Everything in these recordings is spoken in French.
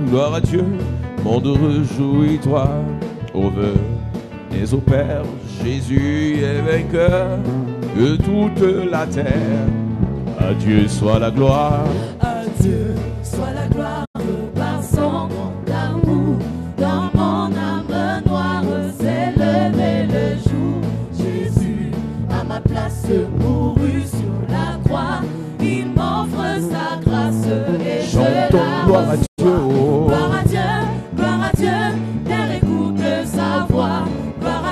gloire à Dieu, monde réjouis-toi, ô venez au Père, Jésus est vainqueur de toute la terre. À Dieu soit la gloire, À Dieu soit la gloire par son grand amour. Dans mon âme noire s'est levé le jour. Jésus, à ma place, mourut sur la croix. Il m'offre sa grâce et je chantons la gloire à reçois. Dieu, oh. Gloire à Dieu, terre écoute sa voix. Gloire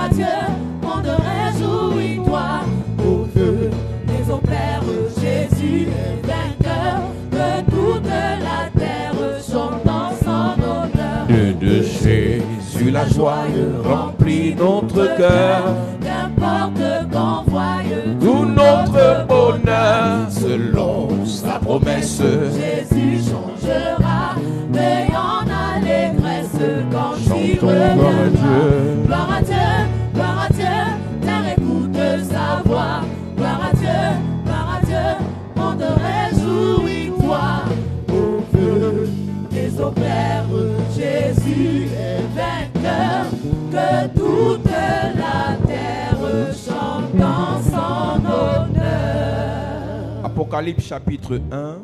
à Dieu, monde réjouis-toi. Au feu, les au Père, Jésus est vainqueur. Que toute la terre chante en son honneur. De Jésus la joie remplit notre cœur, Qu'importe qu'on voie tout notre bonheur, selon sa promesse. Jésus changera, veillant allégresse quand il Chantons gloire à reviendra. Dieu. Gloire à Dieu, terre écoute sa voix. Gloire à Dieu, monde réjouis-toi. Au feu des au Père, Jésus est vainqueur. Que toute la terre chante en son honneur. Apocalypse chapitre 1,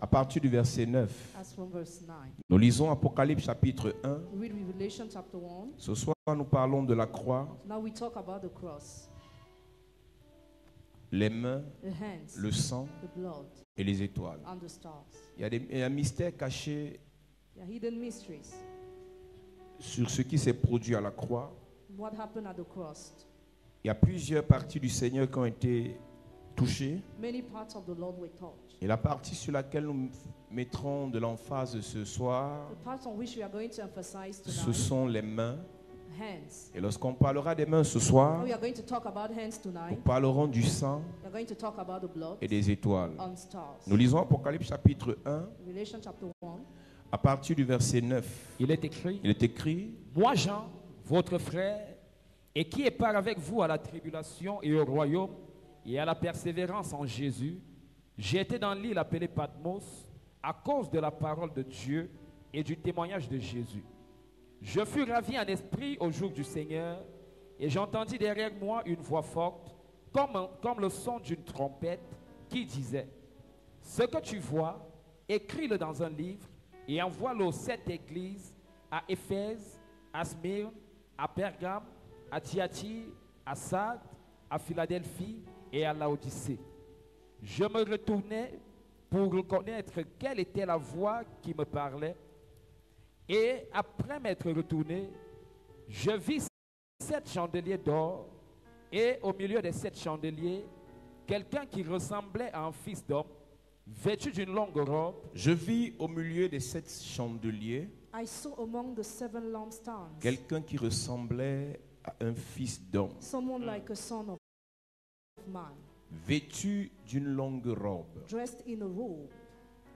à partir du verset 9. As from verse 9. Nous lisons Apocalypse chapitre 1. Read Revelation chapter 1. Ce soir, nous parlons de la croix, Now we talk about the cross, les mains, the hands, le sang the blood, et les étoiles. and the stars. Il y a un mystère caché There are hidden mysteries. sur ce qui s'est produit à la croix. What happened at the cross? Il y a plusieurs parties du Seigneur qui ont été touchées. Many parts of the Lord were touched. Et la partie sur laquelle nous mettrons de l'emphase ce soir, The parts on which we are going to emphasize ce tonight, sont les mains. hands. Et lorsqu'on parlera des mains ce soir, Now we are going to talk about hands nous tonight. parlerons du sang We are going to talk about the blood et des étoiles. and stars. Nous lisons Apocalypse chapitre 1 Revelation chapter 1. à partir du verset 9. Il est écrit, Il est écrit: moi Jean, votre frère, et qui est part avec vous à la tribulation et au royaume et à la persévérance en Jésus, j'ai été dans l'île appelée Patmos à cause de la parole de Dieu et du témoignage de Jésus. Je fus ravi en esprit au jour du Seigneur et j'entendis derrière moi une voix forte comme le son d'une trompette qui disait: ce que tu vois, écris-le dans un livre et envoie-le aux 7 églises, à Éphèse, à Smyrne, à Pergame, à Thyatire, à Sardes, à Philadelphie et à Laodicée. Je me retournai pour reconnaître quelle était la voix qui me parlait. Et après m'être retourné, je vis 7 chandeliers d'or et au milieu des 7 chandeliers, quelqu'un qui ressemblait à un fils d'homme, vêtu d'une longue robe. Je vis au milieu des 7 chandeliers I saw among the 7 lampstands quelqu'un qui ressemblait à un fils d'homme, someone like a son of man, vêtu d'une longue robe dressed in a robe,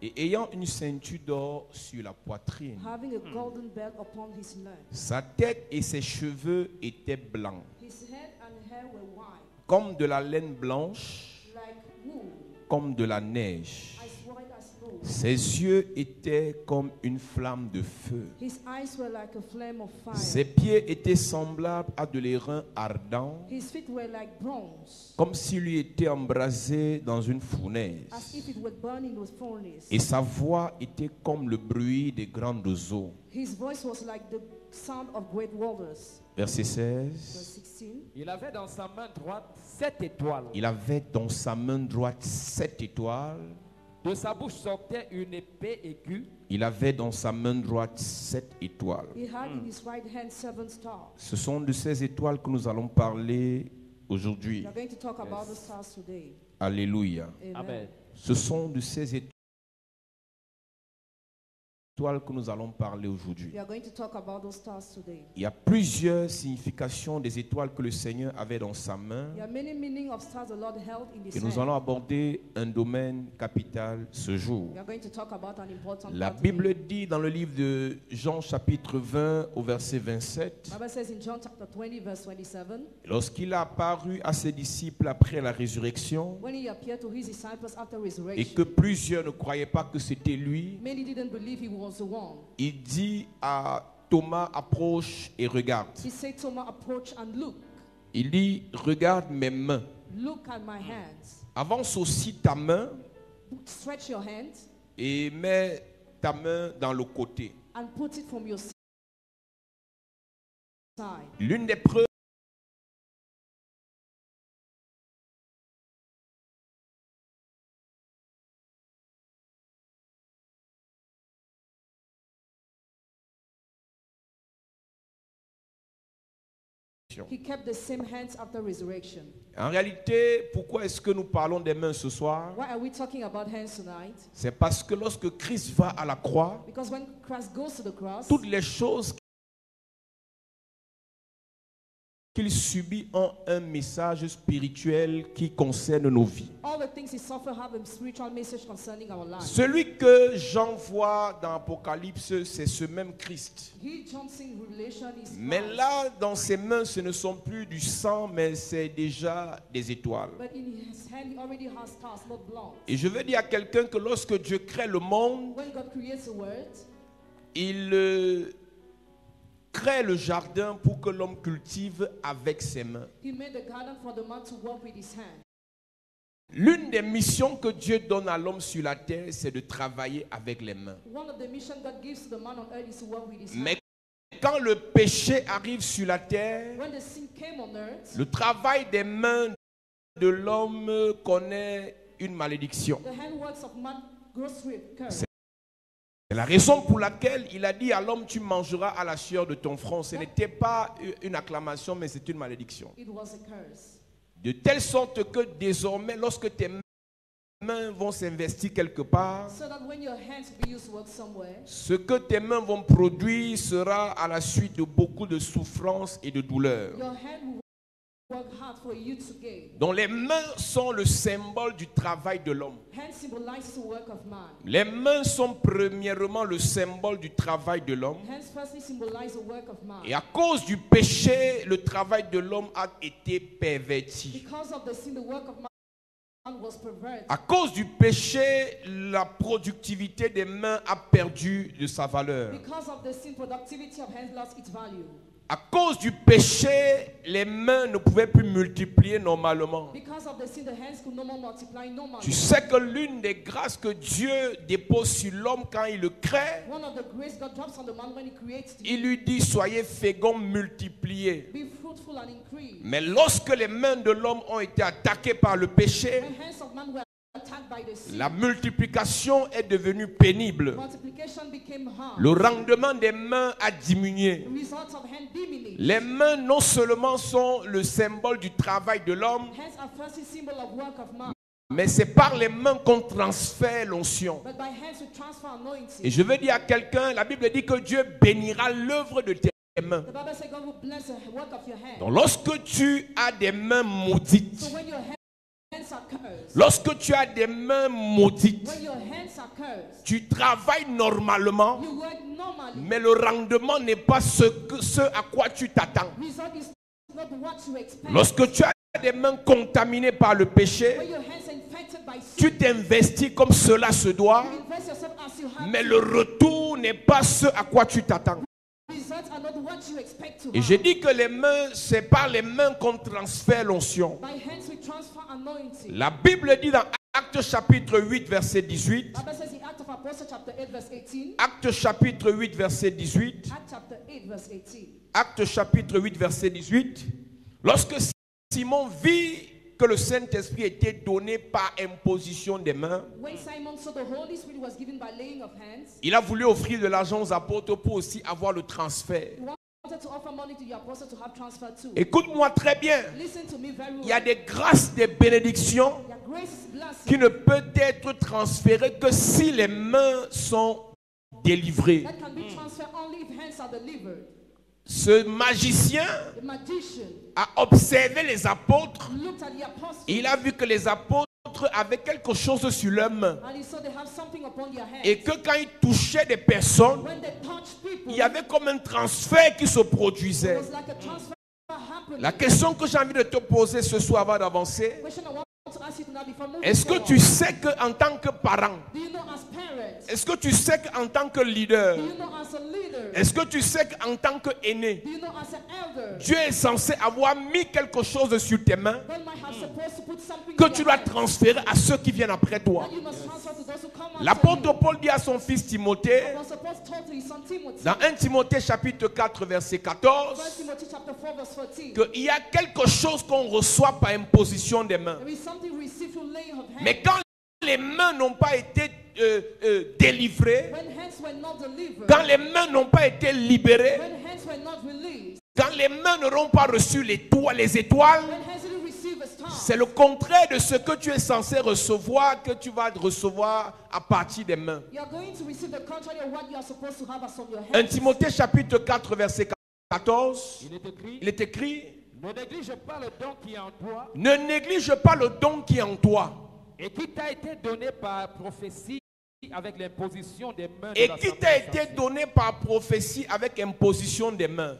et ayant une ceinture d'or sur la poitrine. having a golden belt upon his neck. Sa tête et ses cheveux étaient blancs, His head and hair were white, comme de la laine blanche, like wool, comme de la neige. as white as snow. Ses yeux étaient comme une flamme de feu. His eyes were like a flame of fire. Ses pieds étaient semblables à de l'airain ardent, His feet were like bronze, comme s'il lui était embrasé dans une fournaise. as if it were burning with furnace. Et sa voix était comme le bruit des grandes eaux. His voice was like the sound of great waters. Verset Verse 16. 16. Il avait dans sa main droite 7 étoiles. Il avait dans sa main droite 7 étoiles. De sa bouche sortait une épée aiguë. Il avait dans sa main droite 7 étoiles. He had in his right hand 7 stars. Ce sont de ces étoiles que nous allons parler aujourd'hui. We are going to talk about the stars today. Alléluia. Amen. Amen. Ce sont de ces étoiles étoiles que nous allons parler aujourd'hui. We are going to talk about those stars today. Il y a plusieurs significations des étoiles que le Seigneur avait dans sa main. There are many meanings of stars the Lord held in His Et nous hand. allons aborder un domaine capital ce jour. We are going to talk about an important La part Bible today. dit dans le livre de Jean chapitre 20 au verset 27, The Bible says in John chapter 20 verse 27, lorsqu'il a apparu à ses disciples après la résurrection when He appeared to His disciples after et resurrection, que plusieurs ne croyaient pas que c'était lui, many didn't believe He was the one. il dit à Thomas, approche et regarde. He said, Thomas, approach and look. Il dit, regarde mes mains. Look at my hands. Avance aussi ta main Stretch your hands et mets ta main dans le côté. and put it from your side. L'une des preuves He kept the same hands after resurrection. En réalité, pourquoi est-ce que nous parlons des mains ce soir? Why are we talking about hands tonight? C'est parce que lorsque Christ va à la croix, Because when Christ goes to the cross, toutes les choses qu'il subit ont un message spirituel qui concerne nos vies. all the things He suffered have a spiritual message concerning our lives. Celui que Jean voit dans Apocalypse, c'est ce même Christ. He jumps in Revelation is Mais Christ. là, dans ses mains, ce ne sont plus du sang, mais c'est déjà des étoiles. But in His hand He already has stars, not blood. Et je veux dire à quelqu'un que lorsque Dieu crée le monde, When God creates the world, il crée le jardin pour que l'homme cultive avec ses mains. He made the garden for the man to work with his hand. L'une des missions que Dieu donne à l'homme sur la terre, c'est de travailler avec les mains. One of the missions God gives to the man on earth is to work with his Mais hand. quand le péché arrive sur la terre, When the sin came on earth, le travail des mains de l'homme connaît une malédiction. the handworks of man goes through a curse. C'est la raison pour laquelle il a dit à l'homme, tu mangeras à la sueur de ton front. Ce n'était pas une acclamation, mais c'est une malédiction. It was a curse. De telle sorte que désormais, lorsque tes mains vont s'investir quelque part, So that when your hands be used to work somewhere, ce que tes mains vont produire sera à la suite de beaucoup de souffrances et de douleurs. your hand will work hard for you to gain. Donc les mains sont le symbole du travail de l'homme. Hand symbolizes the work of man. Les mains sont premièrement le symbole du travail de l'homme. Hands firstly symbolize the work of man. Et à cause du péché, le travail de l'homme a été perverti. Because of the sin, the work of man was perverted. À cause du péché, la productivité des mains a perdu de sa valeur. Because of the sin, productivity of hands lost its value. À cause du péché, les mains ne pouvaient plus multiplier normalement. Because of the sin, the hands could no more multiply normally. Tu sais que l'une des grâces que Dieu dépose sur l'homme quand il le crée, One of the grace God drops on the man when He creates you. il lui dit soyez féconds, multipliez. Be fruitful and increase. Mais lorsque les mains de l'homme ont été attaquées par le péché, The hands of man were attacked by the sin. la multiplication est devenue pénible. Multiplication became hard. Le rendement des mains a diminué. The results of hand diminished. Les mains non seulement sont le symbole du travail de l'homme, Hands are first a symbol of work of man. mais c'est par les mains qu'on transfère l'onction. But by hands we transfer anointing. Et je veux dire à quelqu'un, la Bible dit que Dieu bénira l'œuvre de tes mains. The Bible says God will bless the work of your hands. Donc lorsque tu as des mains maudites, So when your hands are cursed, lorsque tu as des mains maudites, when your hands are cursed, tu travailles normalement, you work normally. mais le rendement n'est pas ce à quoi tu t'attends. Result is not what you expect. Lorsque tu as des mains contaminées par le péché, When your hands are infected by sin, tu t'investis comme cela se doit, you invest yourself as you have mais to. le retour n'est pas ce à quoi tu t'attends. Results are not what you expect to Et have. j'ai dit que les mains, c'est par les mains qu'on transfère l'onction. By hands we transfer anointing. La Bible dit dans Actes chapitre 8 verset 18, Bible says in Acts of Apostles chapter 8 verse 18. Actes chapitre 8 verset 18, Acts chapter 8 verse 18. Actes chapitre 8 verset 18, lorsque Simon vit que le Saint-Esprit était donné par imposition des mains, When Simon saw the Holy Spirit was given by laying of hands, il a voulu offrir de l'argent aux apôtres pour aussi avoir le transfert. he wanted to offer money to the apostles to have transfer too. Écoute-moi très bien, Listen to me very well. il y a des grâces, des bénédictions Your grace is blessed qui ne peuvent être transférées que si les mains sont délivrés. that can be transferred only if hands are delivered. Ce magicien The magician a observé les apôtres. looked at the apostles Il a vu que les apôtres avaient quelque chose sur leurs mains. and he saw they have something upon their hands. Et que quand ils touchaient des personnes, When they touched people, il y avait comme un transfert qui se it produisait. was like a transfer happening. La question que j'ai envie de te poser ce soir avant d'avancer, Question I want to ask you tonight before moving est-ce que forward. tu sais qu'en tant que parent, Do you know as parents? est-ce que tu sais qu'en tant que leader, Do you know as a leader? est-ce que tu sais qu'en tant qu'aîné, Do you know as an elder? Dieu est censé avoir mis quelque chose sur tes mains God might have supposed to put something que in tu your dois hands transférer à ceux qui viennent après toi. that you must transfer to those who come after L'apôtre you. Paul dit à son fils Timothée, Apostle Paul told to his son Timothy, dans 1 Timothée chapitre 4 verset 1 14, Timothy chapter 4 verse 14, qu'il y a quelque chose qu'on reçoit par imposition des mains. there is something we receive through laying of hands. Mais quand les mains n'ont pas été délivrées, When hands were not delivered, quand les mains n'ont pas été libérées, when hands were not released, quand les mains n'auront pas reçu les étoiles, when hands didn't receive a star, c'est le contraire de ce que tu es censé recevoir que tu vas recevoir à partir des mains. you are going to receive the contrary of what you are supposed to have as on your 1 hands. Timothée chapitre 4 verset 14, Il est écrit, il est écrit, ne néglige pas le don qui est en toi ne néglige pas le don qui est en toi et qui t'a été donné par prophétie avec l'imposition des mains de et la qui t'a été sacrifice. donné par prophétie avec imposition des mains.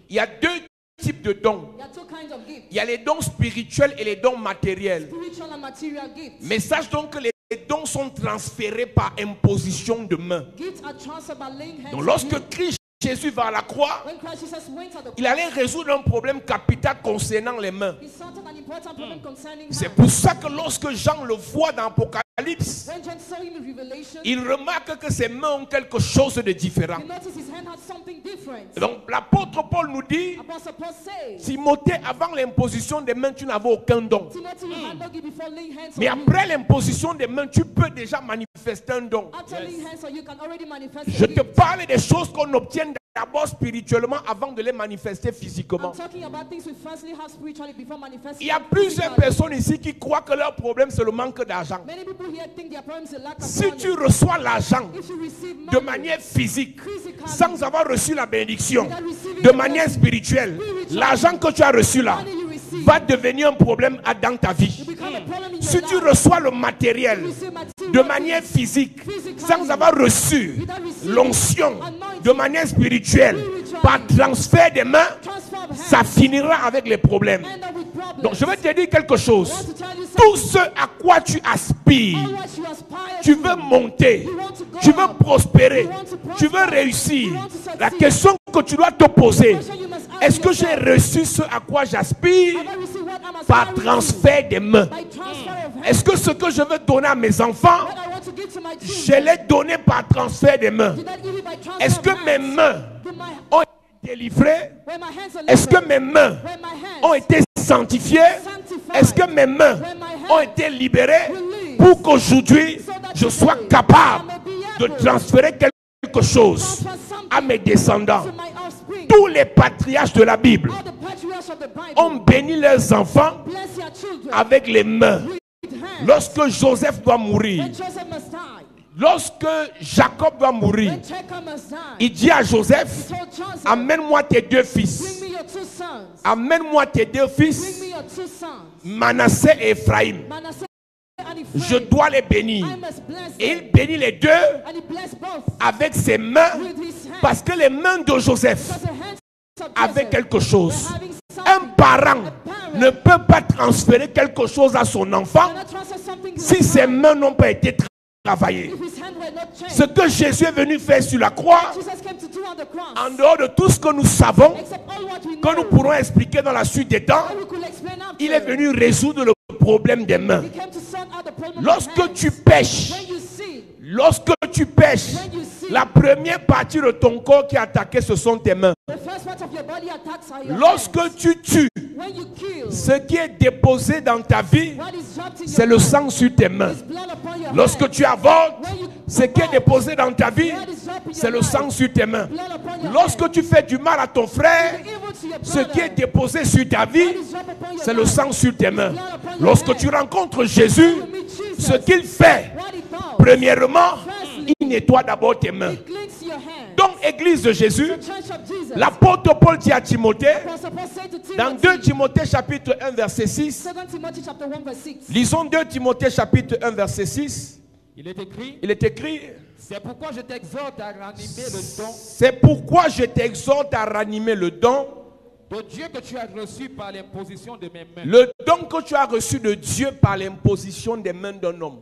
Il y a deux types de dons. There are two kinds of gifts, Il y a les dons spirituels et les dons matériels. spiritual and material gifts. Mais sache donc que les dons sont transférés par imposition de main. Gifts are transferred by laying hands Donc on you. lorsque Christ Jésus va à la croix, When Christ Jesus went at the il allait résoudre un problème capital concernant les mains. he sorted an important problem concerning C'est hands. pour ça que lorsque Jean le voit dans Apocalypse, When John saw him in Revelation, il remarque que ses mains ont quelque chose de différent. he noticed his hand had something different. Donc l'apôtre Paul nous dit, Apostle Paul says, Timothée, avant l'imposition des mains, tu n'avais aucun don. Timothy, you had no gift before laying hands Mais on you. après l'imposition des mains, tu peux déjà manifester un don. After laying hands on you, can already manifest Je a te gift. parle des choses qu'on obtient d'abord spirituellement avant de les manifester I'm physiquement. talking about things we firstly have spiritually before manifesting. Il y a them plusieurs physically. personnes ici qui croient que leur problème c'est le manque d'argent. Many people here think their problem is a lack of Si money. tu reçois l'argent If you receive de money, manière physique, physically, sans avoir reçu la bénédiction, without receiving de the manière blessing, spirituelle, l'argent que tu as reçu là money you receive, va devenir un problème dans ta vie. it become a problem in Si your tu life. reçois le matériel You receive material de manière things, physique, physically, sans avoir reçu without receiving l'onction anointing, de manière spirituelle, spiritually, par transfert des mains, transfer of hands, ça finira avec les problèmes. end up with problems. Donc je vais te dire quelque chose. I want to tell you Tout something. ce à quoi tu aspires, All what you aspire tu to, veux monter, you want to go tu veux up, prospérer, you want to prosper, tu veux réussir. you want to succeed. La question que tu dois te poser, question you must ask est-ce que j'ai yourself, reçu ce à quoi j'aspire have I received what I'm par aspiring to? transfert des mains? By transfer of hands. Est-ce que ce que je veux donner à mes enfants, What I want to give to my je children, l'ai donné par transfert des mains? did I give it by transfer Est-ce of que mes hands? mains Did my, ont été délivrées? when my hands are Est-ce que liberated, mes mains when my hands ont été sanctifiées? sanctified, Est-ce que mes mains when my hands ont été libérées released, pour qu'aujourd'hui so that je sois today capable I may be de able transférer quelque chose transfer something à mes descendants? to my offspring? Tous les patriarches de la Bible All the patriarchs of the Bible ont béni leurs enfants bless their children avec les mains. with hands. Lorsque Joseph doit mourir, When Joseph must die, lorsque Jacob doit mourir, when Jacob must die, il dit à Joseph, he told Joseph, amène-moi tes deux bring fils. me your two sons. Amène-moi tes deux Bring fils, me your two sons. Manassé et Ephraim. Manasseh and Je Ephraim. dois les bénir. I must bless Et them. il bénit les deux And he blessed both avec ses mains, with his hands. parce que les mains de Joseph Because the hands of avaient Joseph quelque chose. were having Un something. parent ne peut pas transférer quelque chose à son enfant Cannot transfer something to si his ses hand mains n'ont pas été travaillées. if his hand were not changed. Ce que Jésus est venu faire sur la croix, Jesus came to do on the cross. en dehors de tout ce que nous savons, Except all what we que nous know, pourrons expliquer dans la suite des temps, all we could explain after. il est venu résoudre le problème des mains. He came to sort out the problem of Lorsque hands. tu pêches, When you sin, lorsque tu pêches, when you sin, la première partie de ton corps qui est attaquée, ce sont tes mains. the first part of your body attacks are your hands. Lorsque tu tues, When you kill, ce qui est déposé dans ta vie, what is dropped in c'est your le hand sang sur tes mains. is blood upon your Lorsque hand. tu avortes, When you ce qui est déposé dans ta vie, what is dropped in c'est your le sang life, sur tes mains. blood upon your Lorsque hand. tu fais du mal à ton frère, The evil to your ce qui est brother, déposé sur ta vie, what is dropped upon your c'est le life, sang sur tes mains. blood upon your Lorsque hand. tu rencontres Jésus, You meet Jesus, ce qu'il fait, what he does, premièrement, firstly, il nettoie d'abord tes mains. It cleans your hands. Donc, Église de Jésus, The Church of Jesus. l'apôtre Paul dit à Timothée, Apostle Paul said to dans Timothy, 2 Timothée chapitre 1 verset 6, 2 Timothy chapter 1 verse 6. lisons 2 Timothée chapitre 1 verset 6, Il est écrit, il est écrit, c'est pourquoi je t'exhorte à ranimer le don c'est pourquoi je t'exhorte à ranimer le don, de Dieu que tu as reçu par l'imposition de mes mains. le don que tu as reçu de Dieu par l'imposition des mains d'un homme.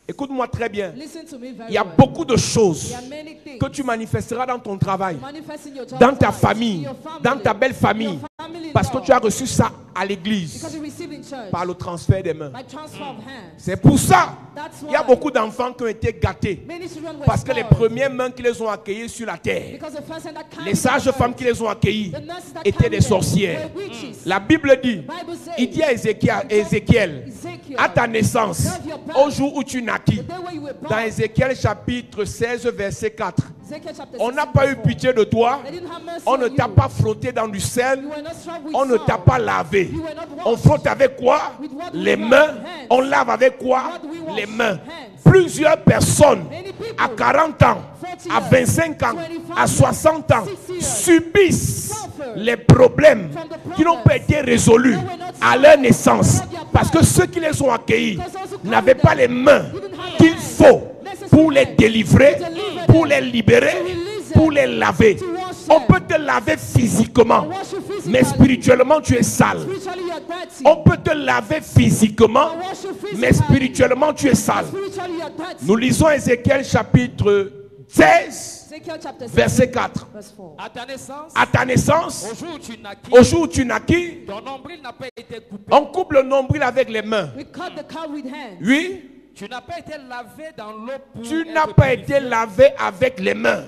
Écoute-moi très bien. Listen to me very Il y a well. beaucoup de choses There are many things que tu manifesteras dans ton travail, manifest in your job dans ta life, famille, in your family, dans ta belle famille, your family parce que law, tu as reçu ça à l'église because you received in church par le transfert des mains. by transfer of hands. C'est pour ça That's qu'il y a why beaucoup d'enfants qui ont été gâtés many children were parce que les spoiled, premières mains qui les ont accueillis sur la terre, because the first hand that carried les sages-femmes them, qui les ont accueillis the nurses that étaient carried des them sorcières. were witches. La Bible dit, Bible says, il dit à Ézéchiel, Ezekiel, à ta naissance, au jour où tu naquis, the day where you were born, dans Ézéchiel chapitre 16 verset 4, Ezekiel chapter on n'a 16 pas eu verse 4. pitié de toi, They didn't have mercy on ne on t'a you. pas frotté dans du sel, You were not struck with on ne salt. t'a pas lavé. You were not washed. On frotte avec quoi? With what do Les we wash? mains. Hands. On lave avec quoi? What do we wash? Les mains. Hands. Plusieurs personnes Many people, à 40 ans, 40 à years, 25 ans, 25 à 60 ans 60 years, subissent suffer les problèmes from the qui n'ont pas été résolus that were not à solved leur naissance at their parce que birth. ceux qui les ont accueillis Because those who n'avaient carried pas them les mains didn't have qu'il the faut necessary pour les hands délivrer, to deliver pour them, les libérer, to release them, pour les laver. to wash On them. peut te laver physiquement, wash you physically. mais spirituellement tu es sale. Spiritually, you are dirty. On peut te laver physiquement, I wash you physically. mais spirituellement tu es sale. Spiritually, you are dirty. Nous lisons Ézéchiel chapitre 16, Ezekiel chapter 16, verset 4. verse 4. À ta naissance, À ta naissance, au jour où tu naquis, au jour où tu naquis, ton nombril n'a pas été coupé. on coupe le nombril avec les mains. We cut the cow with hands. Oui, Tu n'as pas été lavé dans l'eau pour tu être n'as pas purifié. été lavé avec les mains.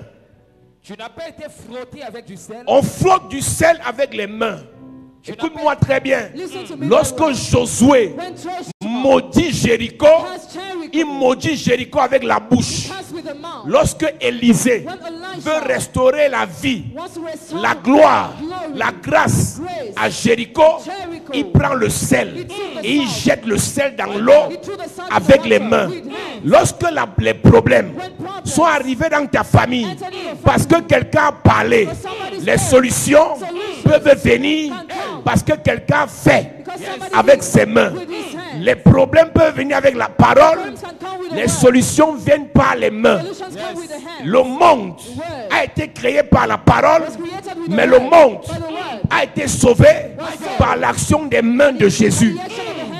Tu n'as pas été frotté avec du sel. On flotte du sel avec les mains. Écoute-moi très bien. Listen to me Lorsque very well. Josué When Joshua maudit Jéricho, passed Jericho, il maudit Jéricho avec la bouche. passed with the mouth. Lorsque Élisée When Elisha veut restaurer la vie, wants to restore la gloire, glory, la grâce grace, à Jéricho, Jericho, il prend le sel he took the et il salt. jette le sel dans l'eau he threw the salt in avec the les water mains. with hands. Lorsque les problèmes When problems sont arrivés dans ta famille enter in your parce que quelqu'un a parlé, Because somebody les said, solutions solutions peuvent venir can come. parce que quelqu'un fait Because somebody avec did ses mains. with his hands. Les problèmes peuvent venir avec la parole, Problems can come with the les word. solutions viennent par les mains. Solutions come with the hands. Le monde a été créé par la parole, Was created with the mais le word, monde by the word. a été sauvé par l'action des mains de Jésus.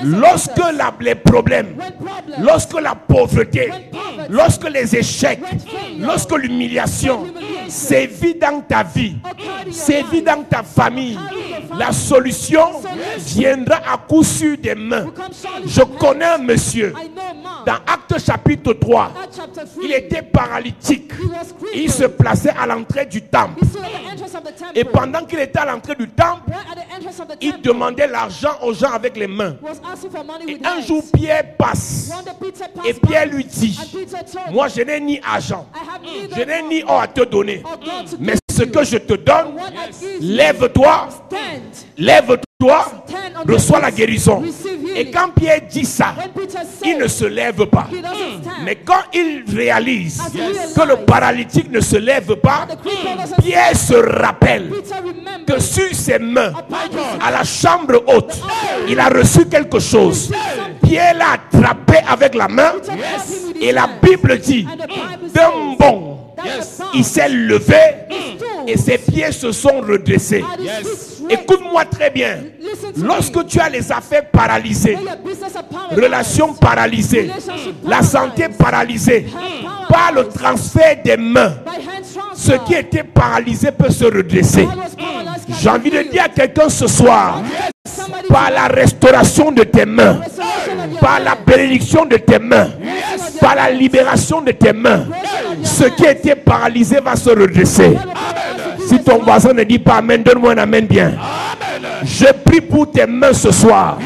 Lorsque les problèmes, When problems, lorsque la pauvreté, lorsque les échecs, lorsque l'humiliation sévit dans ta vie, sévit dans ta famille, la solution viendra à coup sûr des mains. come surely Je from hands. connais un monsieur, I know a man. dans Actes chapitre 3, Acts chapter 3, il était paralytique. he was crippled. Il se plaçait à l'entrée du temple. He stood at the entrance of the temple. Et pendant qu'il était à l'entrée du temple, Right at the entrance of the il temple, demandait l'argent aux gens avec les mains. was asking for money Et with un hands. jour, Pierre passe. One day Peter passed Et by, Pierre lui dit, and Peter told moi him, je n'ai ni argent, I have je neither n'ai money ni or à te donner. or God to Mais give ce you. que je te donne, What I give you, lève-toi, stand, lève-toi, stand on reçois your la feet, guérison. receive healing. Et quand Pierre dit ça, When Peter il said, ne se lève pas. he doesn't stand. Mais quand il réalise As he realized que le paralytique ne se lève pas, the cripple doesn't Pierre se rappelle Peter remembered que sur ses mains, upon his à la chambre haute, il a reçu quelque chose. Pierre l'a attrapé avec la main Peter caught him with his et la hand. Bible dit, And the Bible d'un says bond, that the il son s'est levé stood et ses pieds se sont redressés. had his feet straight. Écoute-moi très bien. Listen to me. Lorsque tu as les affaires paralysées, When your business are paralyzed, relations paralysées, la santé paralysée, par le transfert des mains, by hand ce transfer, qui était paralysé peut se redresser. God was paralyzed can J'ai envie de heal. dire à quelqu'un ce soir, Somebody par la restauration de tes mains, restoration of your par la hands, bénédiction de tes mains, par la libération de tes mains, ce qui était paralysé va se redresser. God will paralyze Si ton voisin ne dit pas Amen, donne-moi un Amen bien. Je prie pour tes mains ce soir.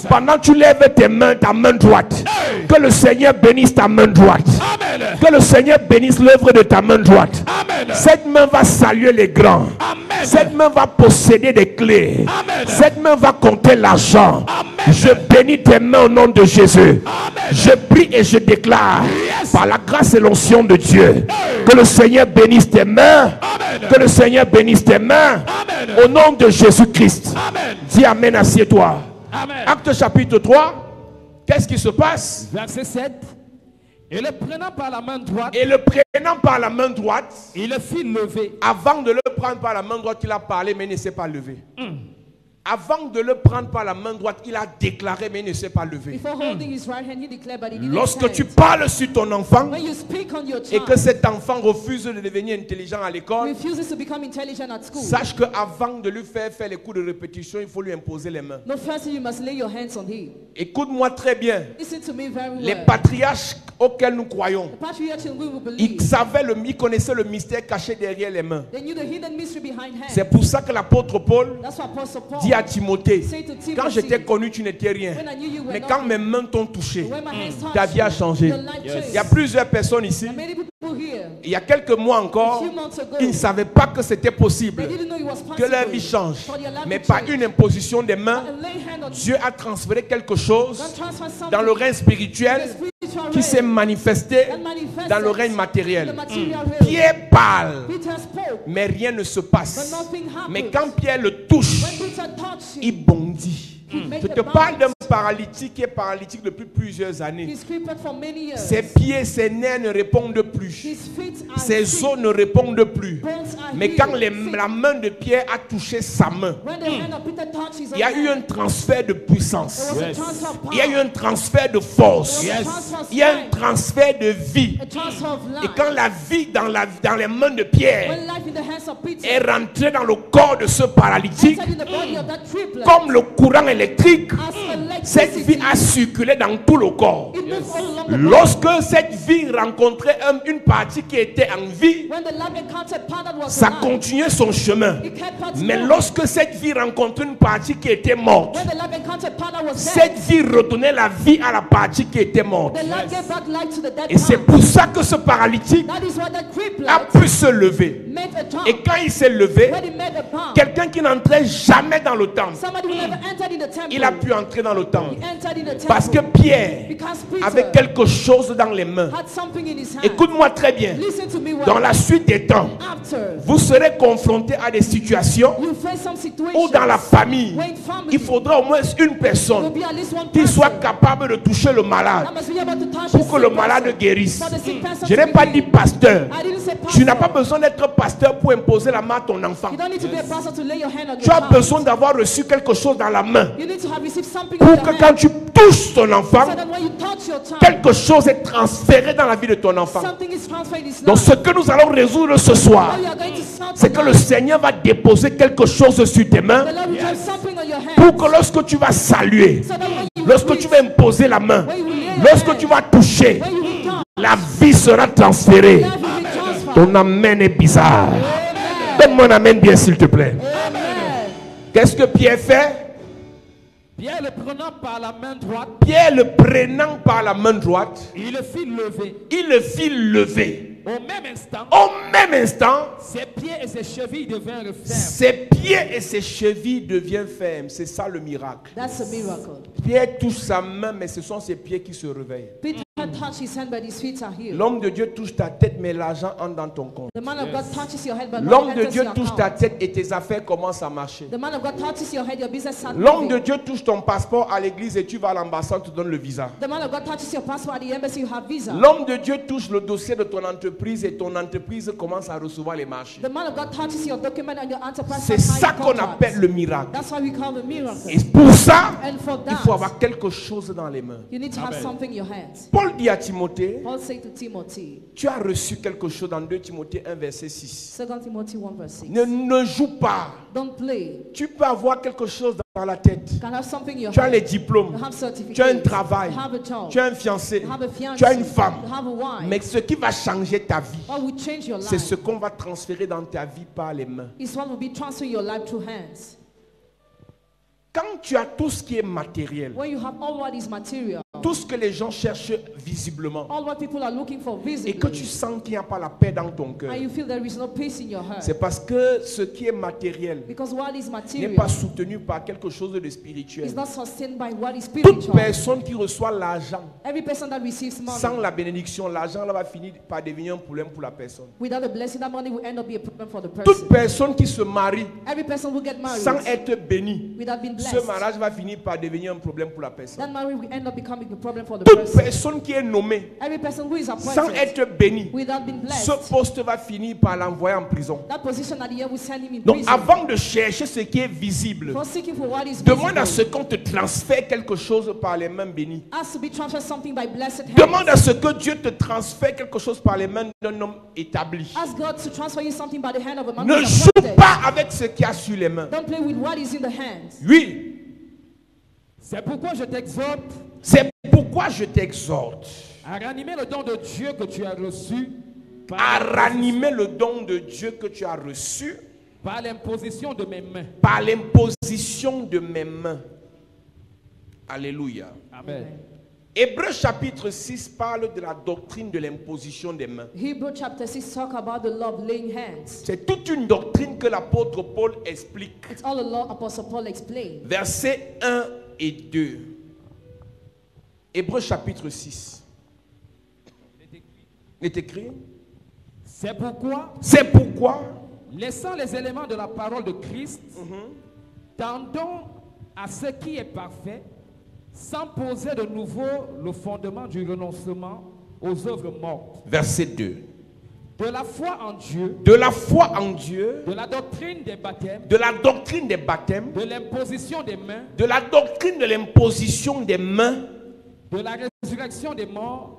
Pendant que tu lèves tes mains, ta main droite, Que le Seigneur bénisse ta main droite. Amen. Que le Seigneur bénisse l'œuvre de ta main droite. Amen. Cette main va saluer les grands. Amen. Cette main va posséder des clés. Amen. Cette main va compter l'argent. Amen. Je bénis tes mains au nom de Jésus. Amen. Je prie et je déclare, Yes. par la grâce et l'onction de Dieu, que le Seigneur bénisse tes mains. Amen. Que le Seigneur bénisse tes mains. Amen. Au nom de Jésus-Christ. Amen. Dis Amen, assieds-toi. Amen. Acte chapitre 3. Qu'est-ce qui se passe? Verset 7. Et le prenant par la main droite, Et le prenant par la main droite, il le fit lever. avant de le prendre par la main droite, il a parlé, mais il ne s'est pas levé. Avant de le prendre par la main droite, il a déclaré, mais il ne s'est pas levé. Before holding his right hand, he declared, but he didn't Lorsque stand. tu parles sur ton enfant When you speak on your et child, que cet enfant refuse de devenir intelligent à l'école, refuses to become intelligent at school, sache qu'avant de lui faire les coups de répétition, il faut lui imposer les mains. no, first you must lay your hands on him. Écoute-moi très bien. Listen to me very Les well. patriarches auxquels nous croyons, The patriarchs in we will ils believe. ils connaissaient le mystère caché derrière les mains. They knew the hidden mystery behind C'est hands. pour ça que l'apôtre Paul That's what Apostle Paul dit à Timothée, say to Timothy, quand je t'ai connu, tu n'étais rien. when I knew you were Mais quand nothing, mes mains t'ont touché, when my hands touched ta vie a you, changé. your life changed. Il y a plusieurs personnes ici, And many people here, il y a quelques mois encore, a few months ago, qui ne savaient pas que c'était possible, they didn't know it was que possible leur vie change. for your life Mais to par change. une imposition des mains, And lay hand on Dieu a transféré quelque chose God transfer something dans le règne spirituel in the spiritual qui s'est realm manifesté that manifested dans le règne in the matériel. material realm. Pierre parle, Peter spoke, mais rien ne se but passe. nothing happened. Mais quand Pierre le touche, When Peter touched him, il bondit. made Je the te parle d'un bounce. paralytique qui est paralytique depuis plusieurs années. He's crippled for many years. Ses pieds, ses nerfs ne répondent plus. His feet are Ses sick. os ne répondent plus. Bones are Mais healed. quand Sick. la main de Pierre a touché sa main, When the hand of Peter touched his il y a own eu hand, un transfert de puissance. there was Yes. a transfer of power. Il y a eu un transfert de force. There was a Yes. transfer of Il y a un strength. transfert de vie. A transfer of Et life. quand la vie dans les mains de Pierre When life in the hands of Peter est rentrée dans le corps de ce paralytique, entered in the body of that triplet, comme le courant électrique, as cette vie a circulé dans tout le corps. it moved all along the body. Lorsque cette vie rencontrait une partie qui était en vie, When the life encountered part that was ça alive, continuait son chemin. it kept parts Mais moving. lorsque cette vie rencontrait une partie qui était morte, When the life encountered part that was cette dead, vie redonnait la vie à la partie qui était morte. the life gave back life to the dead Et c'est part. pour ça que ce paralytique That is why that criplet a pu se lever. made a jump. Et quand il s'est levé, When he made a bump, quelqu'un qui n'entrait jamais dans le temple, somebody who never entered in the temple, il a pu entrer dans le temple. he entered in the temple. Parce que Pierre Because Peter avait quelque chose dans les mains. had something in his hand. Écoute-moi très bien. Listen to me well. Dans la suite des temps, After vous serez confronté à des situations you face some situations où dans la famille, where in family il faudra au moins une there will personne be at least one qui soit person capable de toucher le malade that must be able to touch pour the que le sick malade person. guérisse. For the sick person Je to n'ai be pas healed. dit pasteur. I didn't say Tu n'as pastor. pas besoin d'être pasteur pour imposer la main à ton enfant. You don't need to be a pastor to lay your hand on Tu your as child. besoin d'avoir reçu quelque chose dans la main You need to have received something in pour your que hand quand tu touches ton enfant, so that when you touch your child, quelque chose est transféré dans la vie de ton enfant. something is transferred in his Donc life. ce que nous allons résoudre ce soir, What you are going to start c'est que le tonight, Seigneur va déposer quelque chose sur tes mains the Lord will drop something on your hand pour que lorsque tu vas saluer, so that when you lorsque reach, tu vas imposer la main, when you lay your lorsque hand, tu vas toucher, when you will touch, la vie sera transférée. life will be transferred. Ton amen est bizarre. Amen. Donne-moi un amen bien s'il te plaît. Amen. Qu'est-ce que Pierre fait? Pierre le prenant par la main droite, Pierre le prenant par la main droite, il le fit lever. il le fit lever. Au même instant, Au même instant, ses pieds et ses chevilles devinrent fermes. ses pieds et ses chevilles deviennent fermes. C'est ça le miracle. That's a miracle. Pierre touche sa main, mais ce sont ses pieds qui se réveillent. Peter touched his hand, but his feet are healed. L'homme de Dieu touche ta tête, mais l'argent entre dans ton compte. The man of God touches your head, but L'homme money de enters Dieu your touche ta account. tête et tes affaires commencent à marcher. The man of God touches your head, your business starts L'homme de moving. Dieu touche ton passeport à l'église et tu vas à l'ambassade, tu donnes le visa. The man of God touches your passport at the embassy, you have visa. L'homme de Dieu touche le dossier de ton entreprise et ton entreprise commence à recevoir les marchés. The man of God touches your document and your enterprise. C'est starts ça signing qu'on contracts. appelle le miracle. That's why we call the miracle. Et pour ça, And for il faut that, avoir quelque chose dans les mains. you need to have Amen. something in your hands. Paul dit à Timothée, Paul said to Timothy, tu as reçu quelque chose dans 2 Timothée 1 verset 6. 2 Timothy 1 verse 6. Ne joue pas. Don't play. Tu peux avoir quelque chose dans la tête. You can have something in your Tu as les hand. diplômes. You have certificates. Tu as un travail. You have a job. Tu as un fiancé. You have a fiancé. Tu as une femme. You have a wife. Mais ce qui va changer ta vie, What will change your c'est life ce qu'on va transférer dans ta vie par les mains. is what will be transferring your life through hands. Quand tu as tout ce qui est matériel, When you have all what is material, tout ce que les gens cherchent visiblement, all what people are looking for et que tu visibly, sens qu'il n'y a pas la paix dans ton cœur, and you feel there is no peace in your heart, c'est parce que ce qui est matériel because what is n'est material pas soutenu par quelque chose de spirituel. is not sustained by what is Toute spiritual. personne qui reçoit l'argent Every person that receives money sans la bénédiction, l'argent là va finir par devenir un problème pour la personne. without a blessing, that money will end up being a problem for the Toute person. personne qui se marie Every person who get married sans être béni, without being ce blessed, mariage va finir par devenir un problème pour la personne. that marriage will end up becoming a problem for the Toute person. personne qui est nommée Every person who is sans appointed être béni, without being ce blessed, poste va finir par l'envoyer en prison. that position at the end will send him in Donc prison. avant de chercher ce qui est visible, For seeking for what is demande à ce visible, qu'on te transfère quelque chose par les mains bénies. ask to be transferred something by blessed Demande à hands. ce que Dieu te transfère quelque chose par les mains d'un homme établi. Ask God to transfer you something by the hand of a man Ne who is joue appointed. pas avec ce qu'il y a sur les mains. Don't play with what is in the hands. Oui, C'est pourquoi je t'exhorte c'est pourquoi je t'exhorte à ranimer le don de Dieu que tu as reçu à ranimer le don de Dieu que tu as reçu par l'imposition de mes mains. par l'imposition de mes mains. Alléluia. Amen. Hébreux chapitre 6 parle de la doctrine de l'imposition des mains. Hebrew chapter 6 talk about the law of laying hands. C'est toute une doctrine que l'apôtre Paul explique. It's all the law Apostle Paul explained. Versets 1 et 2. Hébreux chapitre 6. Il est écrit. C'est pourquoi, C'est pourquoi, laissant les éléments de la parole de Christ, tendons à ce qui est parfait, sans poser de nouveau le fondement du renoncement aux œuvres mortes, verset 2. de la foi en Dieu, De la foi en Dieu, de la doctrine des baptêmes, de la doctrine des baptêmes, de l'imposition des mains, de la doctrine de l'imposition des mains, de la résurrection des morts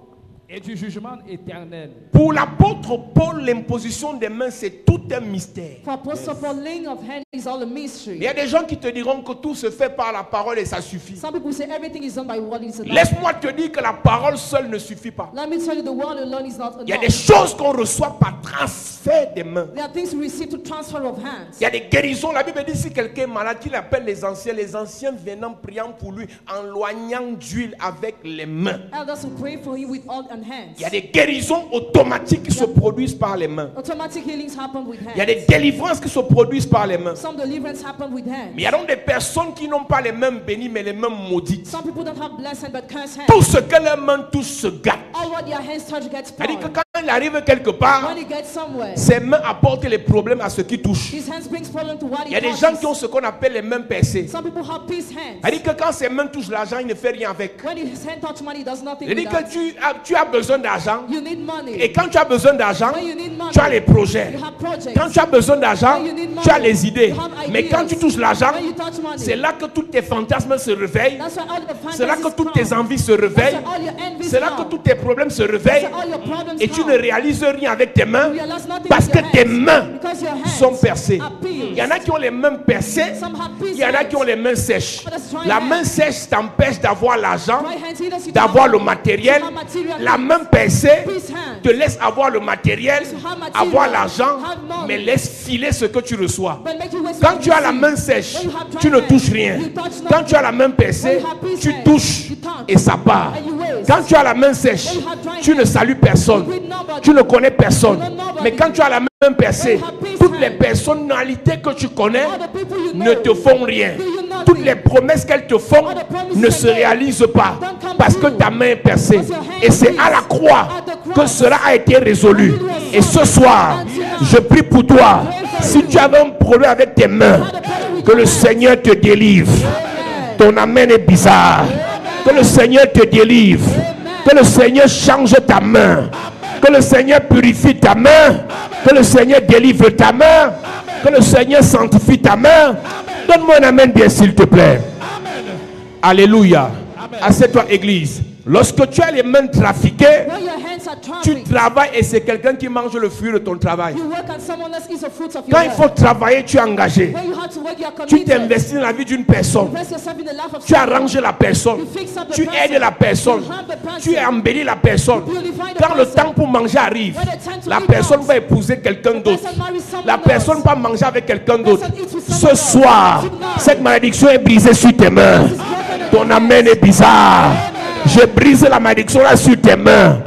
et du jugement éternel. pour l'apôtre Paul, l'imposition des mains, c'est tout un mystère. For Apostle Paul, laying of hands is all a Il mystery. y a des gens qui te diront que tout se fait par la parole et ça suffit. Some people say everything is done by what is enough. Laisse-moi te dire que la parole seule ne suffit pas. Let me tell you, the word alone is not Il y a des enough. choses qu'on reçoit par transfert des mains. There are things we receive to transfer of hands. Il y a des guérisons. La Bible dit si quelqu'un est malade, il appelle les anciens venant priant pour lui, en loignant d'huile avec les mains. Elders will pray for you with all and hands. Il y a des guérisons automatiques qui se produisent par les mains. Automatic healings happen with Il y a hands. des délivrances qui se produisent par les mains. Some deliverance happen with hands. Mais il y a donc des personnes qui n'ont pas les mains bénies, mais les mains maudites. Some people don't have blessed but cursed hands. Tout ce que leurs mains touchent se gâte. All what their hands touch gets C'est-à-dire que spoiled. quand il arrive quelque part, When he gets somewhere, ses mains apportent les problèmes à ceux qui touchent. his hands brings problem to what Il y he a des gens qui ont touches. ce qu'on appelle les mains percées. Some people have peace hands. C'est-à-dire que quand ses mains touchent l'argent, il ne fait rien avec. When his hand touch money, he does nothing with C'est-à-dire that. que tu as besoin d'argent. You need money. Et quand tu as besoin d'argent, When you need money, tu as les projets. you have projects. Quand tu as besoin d'argent, When you need money, tu as les idées. you have Mais ideas. quand tu touches l'argent, When you touch money, c'est là que tous tes fantasmes se réveillent. that's why all the C'est là que fantasies toutes tes come. envies se That's réveillent. why all your envies C'est là que come. tous tes problèmes se That's réveillent. why all your problems Et tu come. ne réalises rien avec tes mains You realize nothing parce with que your tes hands. mains Because your hands sont percées. are pierced. Il y en a qui ont les mains percées. Some have Il y en a pierced qui ont les mains sèches. Others dry La hands. main sèche t'empêche d'avoir l'argent, Dry hands, either you d'avoir don't le have- matériel. you have material La things. main percée Pierced hands. te laisse avoir le matériel, You have material, avoir l'argent, have money. mais laisse filer ce que tu reçois. But make you waste Quand what tu you as la see. main sèche, When you have dry tu ne hands, touches rien. you touch Quand tu as la nothing. main percée, When you have peace tu hands, touches you touch. et ça part. And you waste. Quand tu as la main sèche, When you have dry tu ne hands, salues personne. you greet nobody. Tu ne connais personne. You know nobody. Mais quand tu as la main percée, When you have peace toutes les hands, personnalités que tu connais all the people you ne know te font rien. do you nothing. Toutes les promesses qu'elles te font All the promises ne they se make réalisent pas don't come parce que true. ta main est percée. Because your hand Et c'est is à la croix at the que cross. cela a été résolu. And it was Et ce soir, And tonight, je prie pour toi. Si tu avais un problème avec tes mains, had a problem with que your le hands. Seigneur te délivre. Amen. Ton amen est bizarre. Que le Seigneur te délivre. Que le Seigneur change ta main. Que le Seigneur purifie ta main. Que le Seigneur délivre ta main. Que le Seigneur sanctifie ta main. Donne-moi un amen bien s'il te plaît. Alléluia. Assieds-toi église. Lorsque tu as les mains trafiquées, When your hands hands are Tu traffic. travailles et c'est quelqu'un qui mange le fruit de ton travail. You work and someone else eats the fruits of your Quand il faut work. travailler, tu es engagé. When you have to work, you are Tu committed. t'investis dans la vie d'une personne. Invest yourself in the life of Tu someone. arranges la personne. You fix up the Tu person. aides la personne. You help the person. Tu embellis la personne. You beautify the Quand le person. temps pour manger arrive, When the time to la eat personne comes, va épouser quelqu'un the d'autre. person marries someone La personne else. va manger avec quelqu'un d'autre. person eats with Ce someone else. soir, Tonight. cette malédiction est brisée sur tes mains. Ton amen est bizarre. Je brise la malédiction là sur tes mains.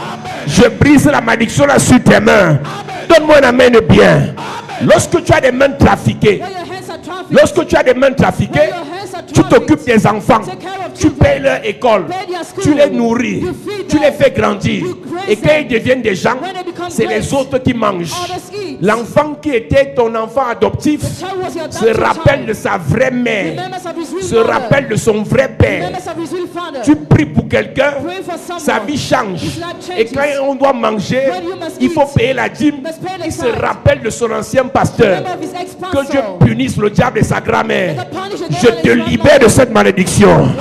Je brise la malédiction là sur tes mains. Donne-moi un amen bien. Lorsque tu as des mains trafiquées, When your hands are traffic. lorsque tu as des mains trafiquées, When your hands are tu t'occupes trafficked. des enfants, Take care of tu children. payes leur école, Pay their school. tu les nourris, You feed tu les them. fais grandir. You grace Et quand them. ils deviennent des gens, When they become c'est les great, autres qui mangent. others eat. L'enfant qui était ton enfant adoptif The child was your se adopted rappelle child. de sa vraie mère, Remembers of his real se mother. rappelle de son vrai père. Remembers of his real father. Tu pries pour quelqu'un, Pray for someone. sa vie change. His life changes. Et quand on doit manger, When you must il faut eat, payer la dîme. must pay the Il se tithe. rappelle de son ancien pasteur. Remember of his Que ex-pastor. Dieu punisse le diable et sa grand-mère. That the punish the Je devil te and his libère grandmother. de cette malédiction. Amen.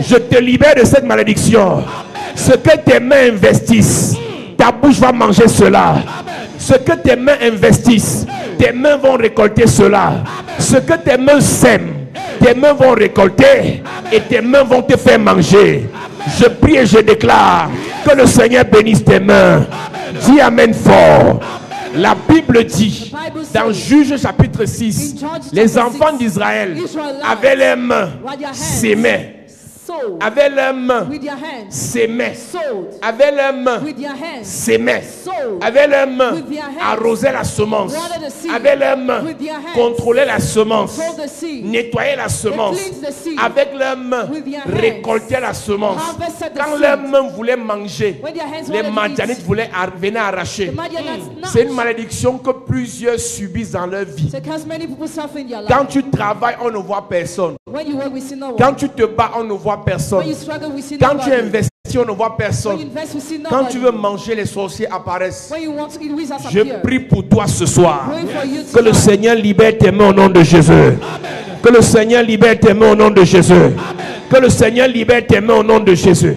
Je te libère de cette malédiction. Ce que tes mains investissent, ta bouche va manger cela. Ce que tes mains investissent, tes mains vont récolter cela. Ce que tes mains sèment, tes mains vont récolter et tes mains vont te faire manger. Je prie et je déclare que le Seigneur bénisse tes mains. Dis Amen fort. La Bible dit dans Juge chapitre 6, les enfants d'Israël avaient les mains s'aimaient, Sold avaient les mains with your hands. s'aimaient, Sold avaient les mains with your hands. s'aimaient, Sold avaient les mains with your hands. arrosaient la semence, Water the seed. avaient les mains With your hands. contrôlaient la semence, Sold the seed. nettoyaient la semence, cleansed the seed. avec leurs mains With your hands. récoltaient la semence. Harvested the Quand seed. leurs mains voulaient manger, When their hands les wanted to Madianites eat, venaient arracher. the Midianites C'est une snatched. malédiction que plusieurs subissent dans leur vie. So because many people suffer in their Quand life. tu travailles, on ne voit personne. When you work, we see no one. Quand tu te bats, on ne voit When personne. you struggle, we see Quand tu nobody. investis, on ne voit When you personne. invest, we see Quand nobody. tu veux manger, les sorciers apparaissent. When you want to eat, wizards Je appear. prie pour toi ce soir. Pray for you Que le tonight. Seigneur libère tes mains au nom de Jésus. Que le Seigneur libère tes mains au nom de Jésus. Que le Seigneur libère tes mains au nom de Jésus.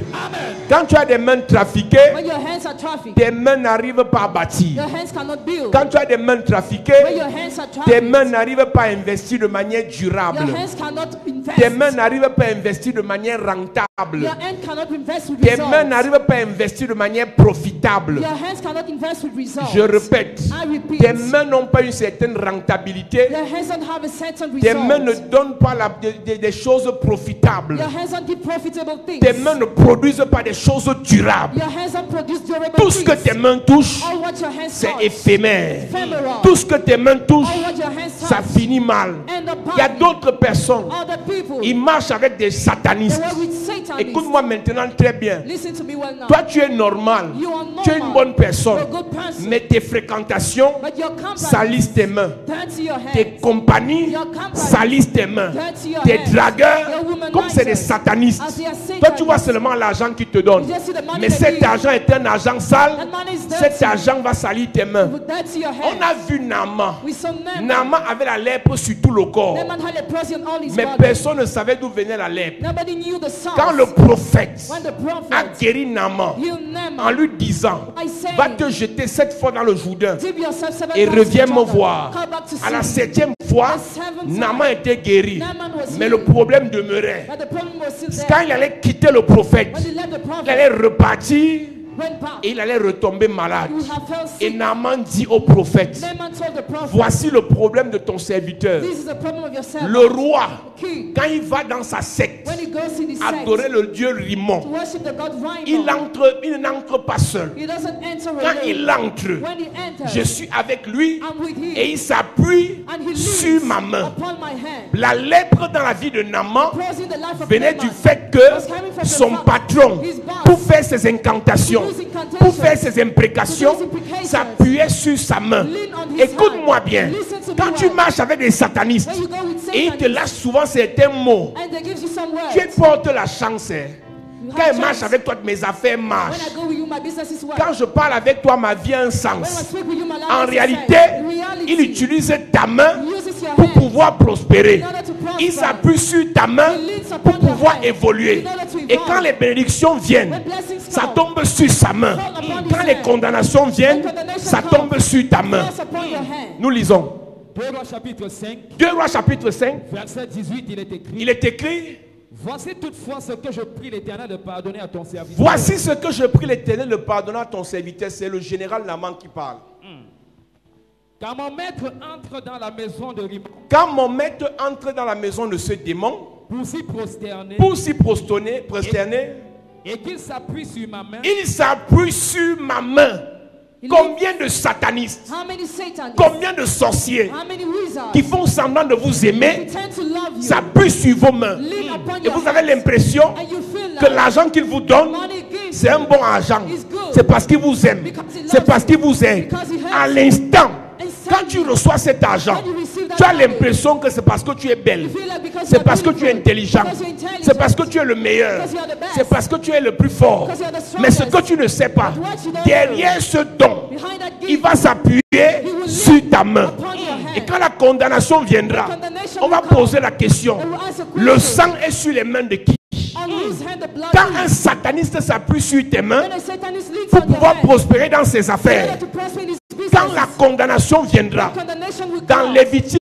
Quand tu as des mains trafiquées, When your hands are trafficked, tes mains n'arrivent pas à bâtir. your hands cannot build. Quand tu as des mains When trafiquées, your hands are tes mains trafficked, n'arrivent pas à investir de manière durable. your hands cannot invest. Tes mains n'arrivent pas à investir de manière rentable. Your hand cannot invest with Tes results. mains n'arrivent pas à investir de manière profitable. Your hands cannot invest with results. Je répète, I repeat. tes mains n'ont pas une certaine rentabilité. Your hands don't have a certain Tes mains ne result. donnent pas des choses profitables. Your hands don't give profitable things. Tes mains ne produisent pas des choses durables. Your hands don't produce durable Tout ce que things. tes mains touchent, All what your hands c'est touch, éphémère. ephemeral. Tout ce que tes mains touchent, All what your hands touch, ça finit mal. end up Il y a badly. d'autres personnes, Other people, ils marchent avec des they satanistes. work with Satanists. Écoute-moi maintenant très bien. Listen to me well now. Toi, tu es normal. You are normal. Tu es une bonne personne. You're a good person. Mais tes fréquentations But your company, salissent tes mains. dirty your hands. Tes compagnies Your company, salissent tes mains. dirty your Tes hands. dragueurs, Your womanizers, comme c'est des satanistes. as they are Satanists. Toi, tu vois seulement l'argent qu'ils te donnent. You just see the money Mais they cet give. argent est un argent sale. That money is dirty. Cet argent va salir tes mains. With dirty your On hands. a vu Naaman. We saw Naaman. Naaman avait la lèpre sur tout le corps. Naaman had leprosy on all his Mais body. personne ne savait d'où venait la lèpre. Nobody knew the source. Quand le prophète When the a prophet guéri Naaman healed en Naaman, lui disant, I say, va te jeter 7 fois dans le Jourdain dip yourself 7 et times reviens in me Jordan. voir. Come back to À la see me. 7e fois, The seventh Naaman time, était guéri. Naaman was Mais le healed. problème demeurait. But the problem was still there. Quand il allait quitter le prophète, When he left the il prophet, allait repartir went back, et il allait retomber malade. he would have fell Et sick. Naaman dit au prophète, Naaman told the prophet, voici le problème de ton serviteur. this is the problem of your servant. Le roi, King, quand il va dans sa secte, when he goes in his sect adorer to le dieu Rimon, worship the god il Rhino, n'entre pas seul. he doesn't enter Quand alone. il entre, When he enters, je suis avec lui I'm with him, et il s'appuie and he sur leans ma main. upon my hand. La lèpre dans la vie de Naaman Praising the life of venait Naaman du fait was que coming from the son fact patron, his boss, pour faire ses incantations, to do his incantations, pour faire ses imprécations, to do his imprecations, s'appuyait sur sa main. lean on his Écoute-moi hand. bien, Listen to me quand tu well. marches avec des satanistes When you go with et ils te Satan, lâchent souvent certains mots, and they give you some tu words, portes la chance. Hein. you Quand have ils marchent chance. avec toi, mes affaires When marchent. I go with you, my business is well. Quand je parle avec toi, ma vie a un When I sens. speak with you, my life En is réalité, in reality, il utilise ta main he uses your pour hand pouvoir prospérer. in order to prosper. Il s'appuie sur ta main He leans pour upon your pouvoir hand évoluer. in order to Et quand les bénédictions viennent, ça tombe sur sa main. Quand les condamnations viennent, ça tombe sur ta main. Nous lisons. 2 Rois chapitre 5, 2 Rois chapitre 5, verset 18, il est écrit. il est écrit, Voici toutefois ce que je prie l'Éternel de pardonner à ton serviteur. Voici ce que je prie l'Éternel de pardonner à ton serviteur. C'est le général Naaman qui parle. Quand mon maître entre dans la maison de Rimmon Quand mon maître entre dans la maison de ce démon pour s'y prosterner, prosterner, et qu'il s'appuie sur ma main, il s'appuie sur ma main. Combien de satanistes, How many Satanists? combien de sorciers How many wizards? qui font semblant de vous aimer Pretend to love you. s'appuient sur vos mains. Lean upon Et your vous avez hands. l'impression And you feel que like l'argent qu'il vous donne, money gives c'est un bon argent. It's good. C'est parce qu'il vous aime. Because he loves C'est parce qu'il vous you. aime. Because he helps À you. l'instant, And quand tu reçois cet argent, when you receive that tu as money, l'impression que c'est parce que tu es belle. you feel like because C'est you're parce que tu es beautiful, intelligent. because you're intelligent, C'est parce que tu es le meilleur. because you're the best, C'est parce que tu es le plus fort. because you're the strongest. Mais ce que tu ne sais pas, But what you don't derrière ce don, behind that gift, il va s'appuyer will sur live ta main. upon your hand. Et quand la condamnation viendra, The condemnation on va will come. poser la question. And we'll ask a Le question. sang est sur les mains de qui? On whose hand the blood Quand un is. sataniste s'appuie sur tes mains When a Satanist leads pour on your pouvoir hand, prospérer dans ses in affaires, order to prosper in his quand business, la condamnation viendra, condemnation will dans come. Lévitique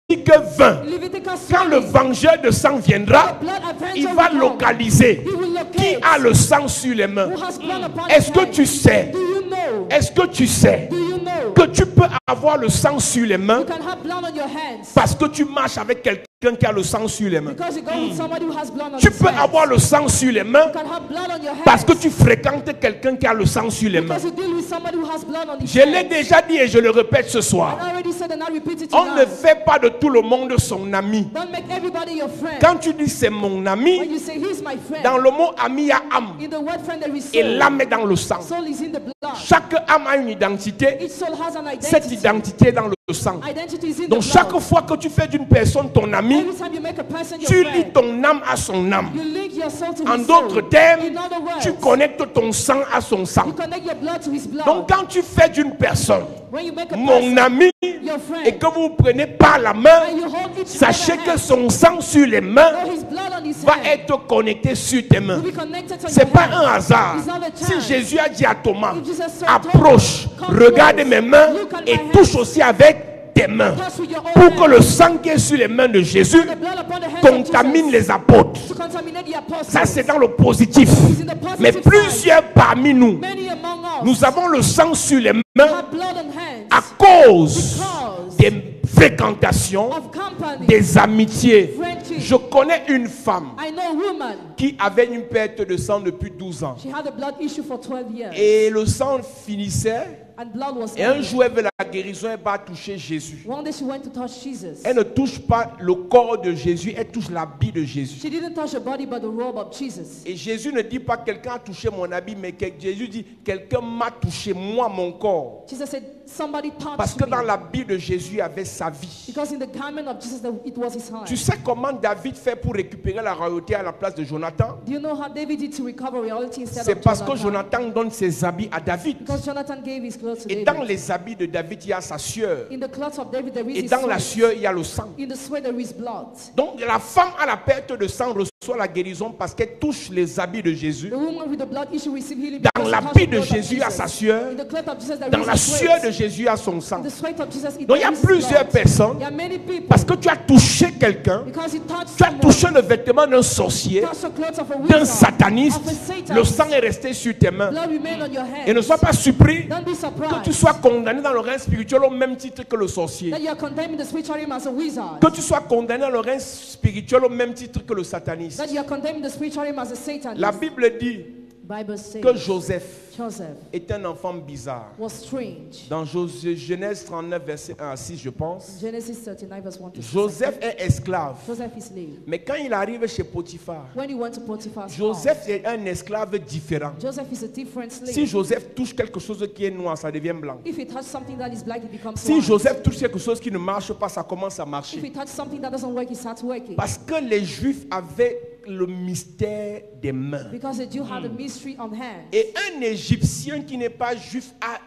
20, Leviticus quand le 20, vengeur de sang viendra, the blood avenger il will va come. localiser He will locate qui a le sang sur les mains. who has blood upon Est-ce his que hand. tu sais, Do you know? est-ce que tu sais Do you know? que tu peux avoir le sang sur les mains You can have blood on your hands parce que tu marches avec quelqu'un qui a le sang sur les mains? because you go with somebody who has blood on Tu his peux hands. avoir le sang sur les mains You can have blood on your hands parce que tu fréquentes quelqu'un qui a le sang sur les mains. because you deal with somebody who has blood on his Je l'ai hands. déjà dit et je le répète ce soir. I already said and I repeat it On ne tonight. fait pas de tout le monde son ami. Don't make everybody your friend. Quand tu dis c'est mon When ami, you say he's my friend, dans le mot ami, il y a âme. in the word friend there is Et soul. l'âme est dans le sang. Soul is in the blood. Chaque âme a une identité. Each soul has an Cette identity. identité est dans le sang. Identity is in Donc the chaque blood. fois que tu fais d'une personne ton ami, Every time you make a person your tu friend, lis ton âme à son âme. you link your soul to En his d'autres soul. termes, In other words, tu connectes ton sang à son sang. you connect your blood to his blood. Donc quand tu fais d'une personne When you make a mon person ami your friend, et que vous prenez par la main, and you hold each sachez other que hand, son sang sur les mains or his blood on his va hand, être connecté sur tes mains. will be connected to C'est your pas hand. un hasard. It's not a Si chance. Jésus a dit à Thomas, If Jesus said, approche, Thomas, come regarde close, mes mains look at et my touche hands, aussi avec tes mains. touch with your own Pour que hand, le sang qui est sur les mains de Jésus the blood upon the hands contamine of Jesus, les apôtres. to contaminate the apostles. Ça, c'est dans le positif. It's in the positive Mais side. plusieurs parmi nous, Many among us nous avons le sang sur les mains have blood on hands à cause because des fréquentations, of company, des amitiés. friendship. Je connais une femme I know a woman, qui avait une perte de sang depuis 12 ans. she had a blood issue for 12 years Et le sang finissait. and blood was Et un ending. jour, elle veut la guérison, elle va toucher Jésus. One day she went to touch Jesus. Elle ne touche pas le corps de Jésus, elle touche l'habit de Jésus. She didn't touch the body but the robe of Jesus. Et Jésus ne dit pas quelqu'un a touché mon habit, mais Jésus dit quelqu'un m'a touché, moi, mon corps. Jesus said, somebody Parce touched que me. dans l'habit de Jésus, il y avait sa vie. Because in the garment of Jesus, it was his hand. Tu sais comment David fait pour récupérer la royauté à la place de Jonathan? Do you know how David did to recover royalty instead C'est of parce que Jonathan? Jonathan donne ses habits à David. Because Jonathan gave his clothes to Et David. dans les habits de David, il y a sa sueur. In the clothes of David, there is Et his dans la sweat. sueur, il y a le sang. In the sweat, there is blood. Donc la femme à la perte de sang reçoit la guérison parce qu'elle touche les habits de Jésus. The woman with the blood issue received healing Dans because she l'habit touched the de cloth of Jésus, il y a sa Jesus. sueur. In the cloth of Jesus, there Dans is la his sueur sweat. de Jésus, il y a son sang. In the sweat of Jesus, Donc il y a there is plusieurs blood. personnes. There are many people. Parce que tu as touché quelqu'un, Because he touched tu as someone, touché le vêtement d'un sorcier, touched the clothes of a d'un wizard, sataniste, of a Satan. le sang est resté sur tes mains. Blood remained on your hands. Et ne sois pas surpris Don't be que surprised tu sois condamné dans le règne spirituel au même titre que le sorcier. that you are condemning the spiritual realm as a wizard. Que tu sois condamné dans le règne spirituel au même titre que le sataniste. That you are condemning the spiritual realm as a Satan. La Bible dit Bible says que Joseph Joseph est un enfant bizarre. was strange. Dans Genèse 39, verset 1 à 6, je pense. Genesis 39 verse 1 to 6. Joseph est esclave. Joseph is slave. Mais quand il arrive chez Potiphar, When he went to Potiphar's house, Joseph est un esclave différent. Joseph is a different slave. Si Joseph touche quelque chose qui est noir, ça devient blanc. If he touches something that is black, it becomes Si white. Joseph touche quelque chose qui ne marche pas, ça commence à If he marcher. touches something that doesn't work, it starts working. Parce que les Juifs avaient le mystère des mains. Because the Jew had a mystery on hand. Et un Égyptien qui n'est pas juif a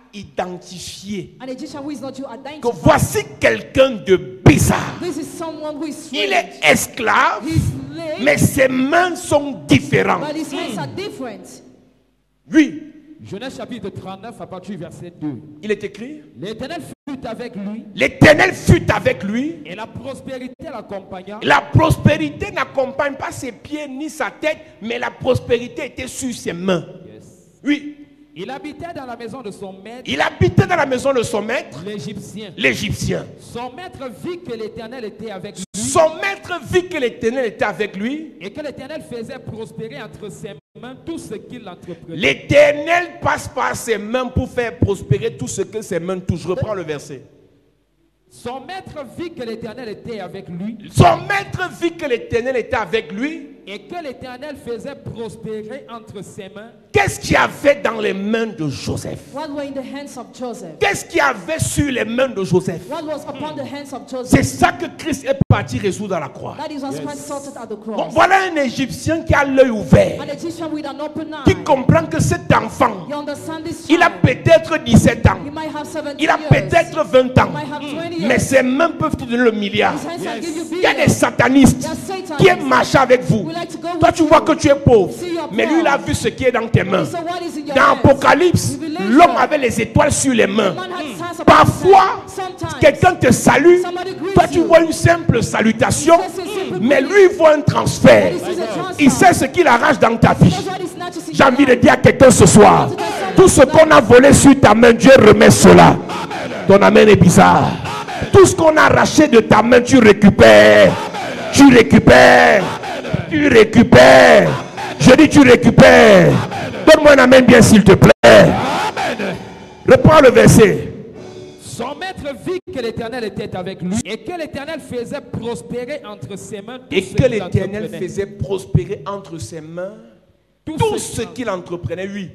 identifié An Egyptian who is not Jew que identified. voici quelqu'un de bizarre. This is someone who is Il strange. est esclave, He's lay, mais ses mains sont différentes. but his hands are different. Oui, Genèse chapitre 39 à partir du verset 2. il est écrit, L'Éternel fut avec lui l'Éternel fut avec lui. et la prospérité l'accompagna. La prospérité n'accompagne pas ses pieds ni sa tête, mais la prospérité était sur ses mains. Yes. Oui, Il habitait dans la maison de son maître, il habitait dans la maison de son maître, l'Égyptien. l'Égyptien. Son maître vit que l'Éternel était avec lui Son maître vit que l'Éternel était avec lui. et que l'Éternel faisait prospérer entre ses mains tout ce qu'il entreprenait. L'Éternel passe par ses mains pour faire prospérer tout ce que ses mains touchent. Je reprends le verset. Son maître vit que l'Éternel était avec lui Son maître vit que l'Éternel était avec lui. et que l'Éternel faisait prospérer entre ses mains Qu'est-ce qu'il y avait dans les mains de Joseph? What were in the hands of Joseph? Qu'est-ce qu'il y avait sur les mains de Joseph? What was upon the hands of C'est Joseph? ça que Christ est parti résoudre à la croix. That is what Christ sorted at the Bon, cross. voilà un Égyptien qui a l'œil ouvert, An Egyptian with an open qui eye. comprend que cet enfant, You understand this il a child? peut-être 17 ans, He might have 17 il a years. peut-être 20 ans, He might have 20 mais years. ses mains peuvent te donner le milliard. His hands can give you Il y a des billions. satanistes There are Satanists qui aiment marcher avec vous. who like to go Toi, with tu vois you. que tu es pauvre, See you're mais lui, il a poor. vu ce qui est dans tes mains. So what is in your Dans hands? Apocalypse, Revelation. l'homme avait les étoiles sur les mains. Man had signs upon Parfois, his hands. Sometimes, quelqu'un te salue, somebody greets toi tu you. vois une simple salutation, He says a simple mais greeting. lui il voit un transfert. But he sees a transfer. Il sait ce qu'il arrache dans ta vie. That's what he snatches in J'ai your envie de hand. dire à quelqu'un ce soir, tout ce qu'on a volé sur ta main, Dieu remet cela. Ton amen est bizarre. Tout ce qu'on a arraché de ta main, tu récupères. Tu récupères. Tu récupères. Je dis tu récupères. Donne-moi un amen bien s'il te plaît. Reprends le verset. Son maître vit que l'Éternel était avec lui et que l'Éternel faisait prospérer entre ses mains tout Et ce que qu'il l'Éternel entreprenait. faisait prospérer entre ses mains tout ce qu'il entreprenait, oui,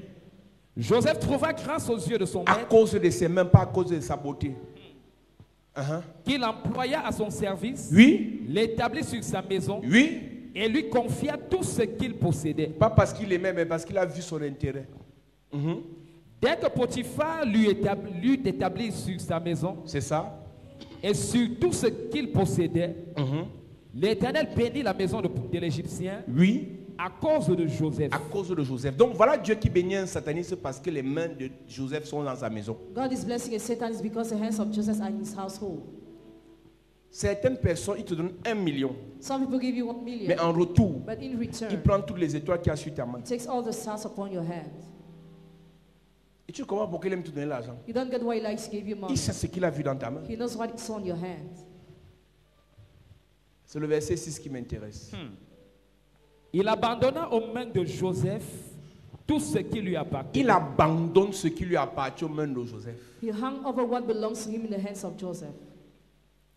Joseph trouva grâce aux yeux de son à maître cause de ses mains, pas à cause de sa beauté. qu'il employa à son service, Oui, l'établit sur sa maison oui, et lui confia tout ce qu'il possédait. pas parce qu'il aimait, mais parce qu'il a vu son intérêt. Dès que Potiphar l'eut établi sur sa maison C'est ça? et sur tout ce qu'il possédait, l'Éternel bénit la maison de l'Égyptien Oui, à cause de Joseph. à cause de Joseph. Donc voilà Dieu qui bénit un sataniste parce que les mains de Joseph sont dans sa maison. God is blessing a Satan because the hands of Joseph are in his household. Certaines personnes, ils te donnent 1 million. Some people give you 1 million, Mais en retour, but in return, il prend toutes les étoiles qu'il y a sur ta main. he takes all the stars upon your hand. Et tu comprends pourquoi il aime te donner l'argent? You don't get why he likes to give you money. Il sait ce qu'il a vu dans ta main. He knows what is on your hand. C'est le verset 6 qui m'intéresse. Il abandonna aux mains de Joseph tout ce qui lui appartenait. Il abandonne ce qui lui appartient aux mains de Joseph. He hung over what belongs to him in the hands of Joseph.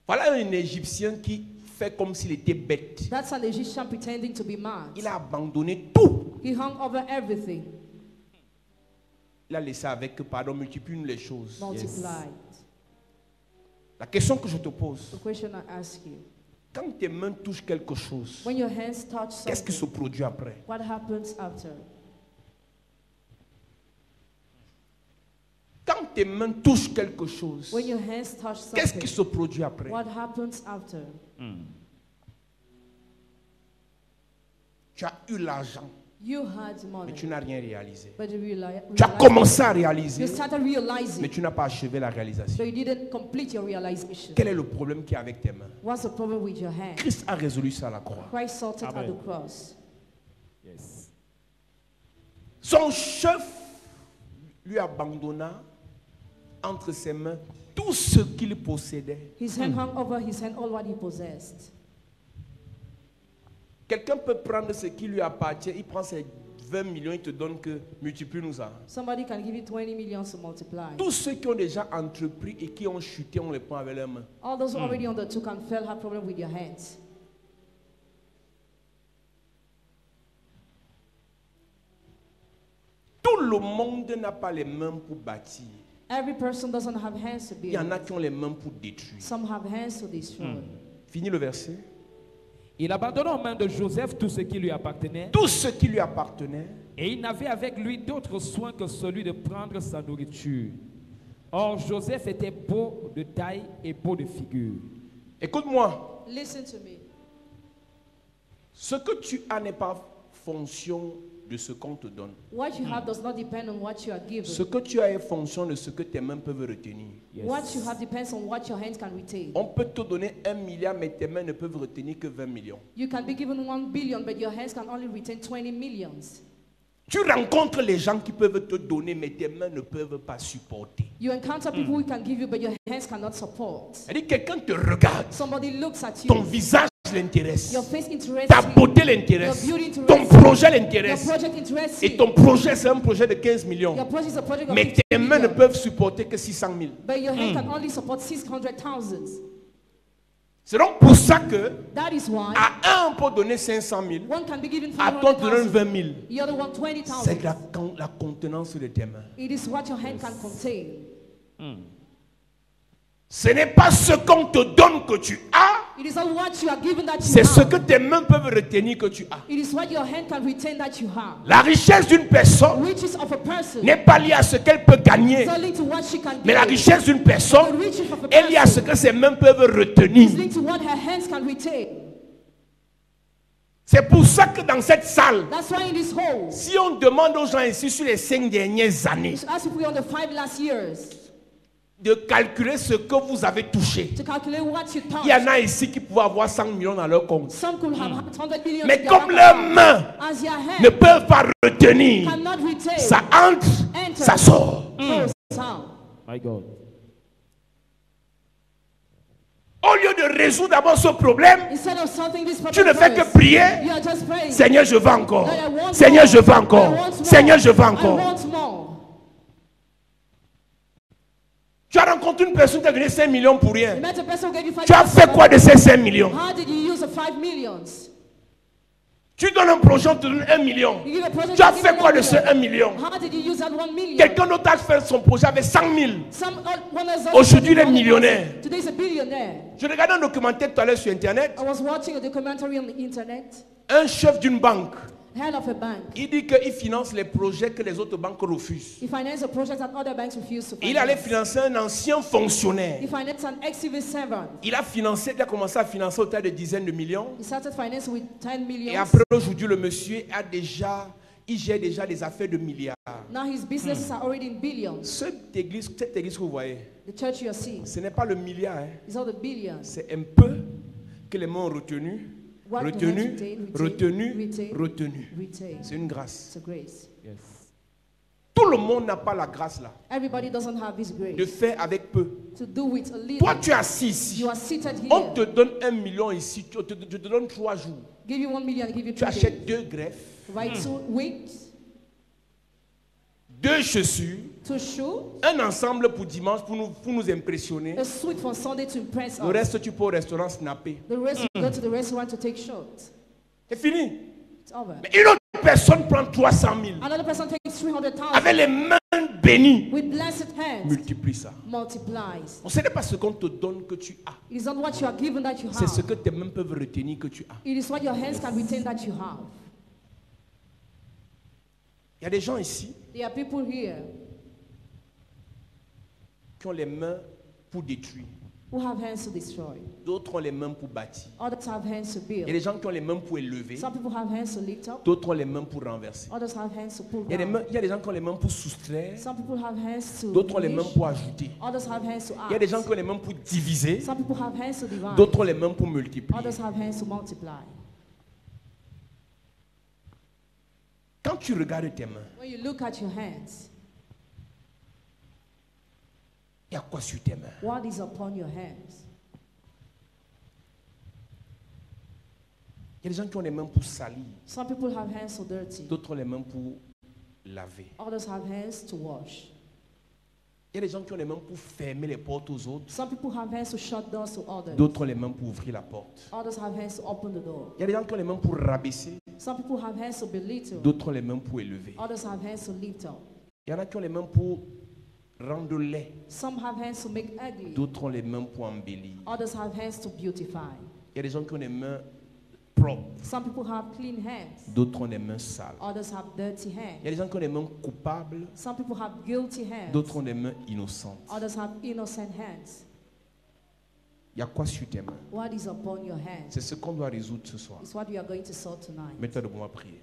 Voilà un Égyptien qui fait comme s'il était bête. That's an Egyptian pretending to be mad. Il a abandonné tout. He hung over everything, Il a laissé avec, pardon, multiplie les choses. multiplied. La question que je te pose, The question I ask you, quand tes mains touchent quelque chose, when your hands touch qu'est-ce qui se something, produit après? what happens after? Quand tes mains touchent quelque chose, When your hands touch qu'est-ce qui something, se produit après? what happens after? Tu as eu l'argent, You had mais money, tu n'as rien réalisé. but you Tu as commencé à réaliser, you started realizing, mais tu n'as pas achevé la but réalisation. you didn't complete your realization. Quel est le problème qu'il y a avec tes mains? What's the problem with your hand? Christ a résolu ça à la croix. Christ sorted at Amen. the cross. Yes. Son chef lui abandonna entre ses mains tout ce qu'il possédait. His hand hung over his hand all what he possessed. Quelqu'un peut prendre ce qui lui appartient, il prend ses 20 millions, il te donne que multiplie-nous ça. Somebody can give you 20 million to multiply. Tous ceux qui ont déjà entrepris et qui ont chuté, on les prend avec leurs mains. All those who already undertook and fell have problem with your hands. Tout le monde n'a pas les mains pour bâtir. Every person doesn't have hands to Il y en build. a qui ont les mains pour détruire. Some have hands to destroy. Fini le verset. Il abandonna aux mains de Joseph tout ce qui lui appartenait Tout ce qui lui appartenait, et il n'avait avec lui d'autre soin que celui de prendre sa nourriture. Or Joseph était beau de taille et beau de figure. écoute-moi, Listen to me. Ce que tu as n'est pas fonction de ce qu'on te donne. What you have does not depend on what you are given. Ce que tu as est fonction de ce que tes mains peuvent retenir. What you have depends on what your hands can retain. On peut te donner 1 milliard, mais tes mains ne peuvent retenir que 20 millions. You can be given 1 billion, but your hands can only retain 20 millions. Tu rencontres les gens qui peuvent te donner, mais tes mains ne peuvent pas supporter. You encounter people who can give you, but your hands cannot support. C'est-à-dire quelqu'un te regarde, Somebody looks at ton you. visage l'intéresse, Your face interests ta you. beauté l'intéresse, Your beauty ton interests you. projet Your l'intéresse. project interests Et you. ton projet, c'est un projet de 15 millions. Your project is a project of Mais 50 tes mains ne million. peuvent supporter que 600 000. But your hand can only support 600,000. C'est donc pour ça que That is why à un, on peut donner 500 000. one can be given À toi, tu donnes 500,000. 20 000. The other one C'est 20,000. la contenance de tes mains. It is what your hand can contain. Ce n'est pas ce qu'on te donne que tu as, It is not what you are given that you c'est ce have. que tes mains peuvent retenir que tu as. It is what your hand can retain that you have. La richesse d'une personne Riches of a person n'est pas liée à ce qu'elle peut gagner, is linked to what she can mais la give. richesse d'une The personne riches of a est liée à ce person que ses mains peuvent is retenir. linked to what her hands can retain. C'est pour ça que dans cette salle, That's why in this hole, si on demande aux gens ici sur les 5 dernières années as if we on the 5 last years, de calculer ce que vous avez touché, to calculate what you il y en touched, a ici qui pouvaient avoir 100 millions dans leur compte. some could have 100 million. Mais in their comme bank leurs account. mains As your ne hand peuvent pas retenir, cannot retain, ça entre, ça sort. goes out. My God. Au lieu de résoudre d'abord ce problème, Instead of solving this tu ne problem fais que first, prier. you are just praying. Seigneur, je veux encore. Lord, I want Seigneur, more. je veux I encore. want more. Seigneur, je veux I encore. want more. Tu as rencontré une personne qui t'a donné 5 millions pour rien. You met a person who gave you 5 Tu as fait quoi de ces 5 millions? How did you use the 5 millions? Tu donnes un projet, on te donne 1 million. You give a project, Tu as you give fait them quoi 1 de ce million. 1 million? How did you use that 1 million? Quelqu'un d'autre a fait son projet avec 100 000. One has Aujourd'hui, il est millionnaire. Today is a billionaire. Je regardais un documentaire tout à l'heure sur Internet. I was watching a documentary on the internet. Un chef d'une banque, Head of a bank. il dit qu'il finance les projets que les autres banques refusent. He financed a project that other banks refuse to Il allait finance. financer un ancien fonctionnaire. He financed an ex-civil servant. Il a commencé à financer au-delà de dizaines de millions. He started financing with 10 million. Et après, aujourd'hui, le monsieur il gère déjà des affaires de milliards. Now his businesses are already in billions. Cette église que vous voyez, The church you are seeing ce n'est pas le milliard, hein. is all the billions. C'est un peu que les mains ont retenu, What the retenu, hands retain, retenu, retain, retenu. retain. C'est une grâce. It's a grace. Yes. Tout le monde n'a pas la grâce là Everybody doesn't have this de grace faire avec peu. to do with a little. Toi, tu es assis ici. You are seated On te here. donne 1 million ici. Je te donne 3 jours. Give you 1 million, give you Tu 3 achètes days. 2 greffes, Right, 2 weeks, 2 chaussures, 2 shoes, un ensemble pour dimanche pour nous impressionner. a suit for Sunday to impress Le us. reste, tu peux au restaurant snapper. The rest you go to the restaurant to take shots. C'est fini. It's over. Mais une autre personne prend 300 000 Another person takes 300,000 avec les mains bénies. with blessed hands, Multiplie ça. multiplies. Ce n'est pas ce qu'on te donne que tu as. It is not what you are given that you C'est ce have. que tes mains peuvent retenir que tu as. It is what your hands can retain that you have. Il y a des gens ici There are people here qui ont les mains pour détruire. who have hands to destroy. D'autres ont les mains pour bâtir. Others have hands to Il y a des build. gens qui ont les mains pour élever. Some people have hands to lift up. D'autres ont les mains pour renverser. Others have hands to pull Il y a down. des gens qui ont les mains pour soustraire. Some people have hands to D'autres ont les mains diminish. pour ajouter. Others have hands to Il y a des gens add. qui ont les mains pour diviser. Some people have hands to divide. D'autres ont les mains pour multiplier. Others have hands to multiply. Quand tu regardes tes mains, When you look at your hands, il y a quoi sur tes mains? what is upon your hands? Il y a des gens qui ont les mains pour salir. Some people have hands so dirty. D'autres ont les mains pour laver. Others have hands to wash. Il y a des gens qui ont les mains pour fermer les portes aux autres. Some people have hands to shut doors to others. D'autres ont les mains pour ouvrir la porte. Others have hands to open the door. Il y a des gens qui ont les mains pour rabaisser. Some people have hands to belittle. D'autres ont les mains pour élever. Others have hands to lift up. Il y en a qui ont les mains pour rendre laid. Some have hands to make ugly. D'autres ont les mains pour embellir. Others have hands to beautify. Il y a des gens qui ont les mains propres. Some people have clean hands. D'autres ont les mains sales. Others have dirty Il y a hands. des gens qui ont les mains coupables. Some people have guilty hands. D'autres ont les mains innocentes. Others have innocent hands. Il Il y a quoi sur tes mains? What is upon your hand? C'est ce qu'on doit résoudre ce soir. It's what we are going to solve tonight. Mets-toi debout, on va prier.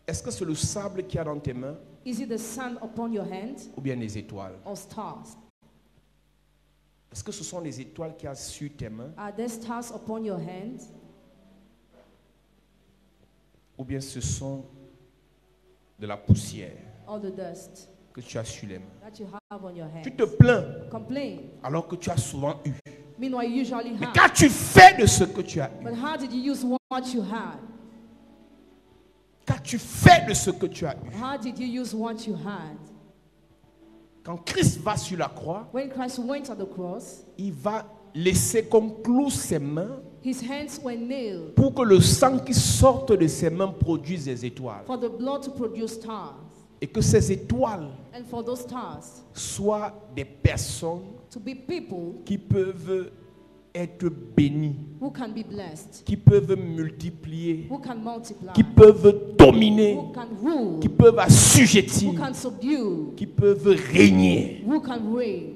Est-ce que c'est le sable qu'il y a dans tes mains Is it the sand upon your hand ou bien les étoiles? or stars? Est-ce que ce sont les étoiles qu'il y a sur tes mains Are there stars upon your hand? ou bien ce sont de la poussière Or the dust que tu as sur les mains? that you have on your Tu hand? te plains Complain. alors que tu as souvent eu. Meanwhile, you usually Mais have. quand tu fais de ce que tu as eu, But how did you use what you had? quand tu fais de ce que tu as eu, How did you use what you had? quand Christ va sur la croix, When Christ went on the cross, il va laisser qu'on cloue ses mains his hands were nailed pour que le sang qui sorte de ses mains produise des étoiles. for the blood to produce stars. Et que ces étoiles And for those stars soient des personnes to be people qui peuvent être bénies, who can be blessed, qui peuvent multiplier, who can multiply, qui peuvent dominer, who can rule, qui peuvent assujettir, who can subdue, qui peuvent régner. who can reign.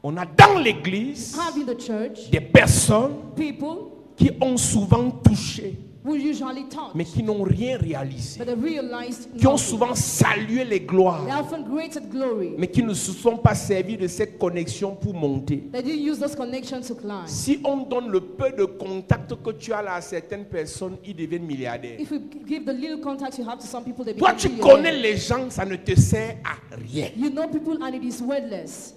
On a dans l'église Have in the church des personnes people qui ont souvent touché, who usually touch, mais qui n'ont rien réalisé, but they realized qui ont nothing. souvent salué les They gloires, often created glory. mais qui ne se sont pas servis de ces connexions pour monter. They didn't use those connections to climb. Si on donne le peu de contact que tu as là à certaines personnes, ils deviennent milliardaires. If you give the little contact you have to some people, they Toi, become tu connais billionaires. les gens, ça ne te sert à rien. You know people and it is wordless.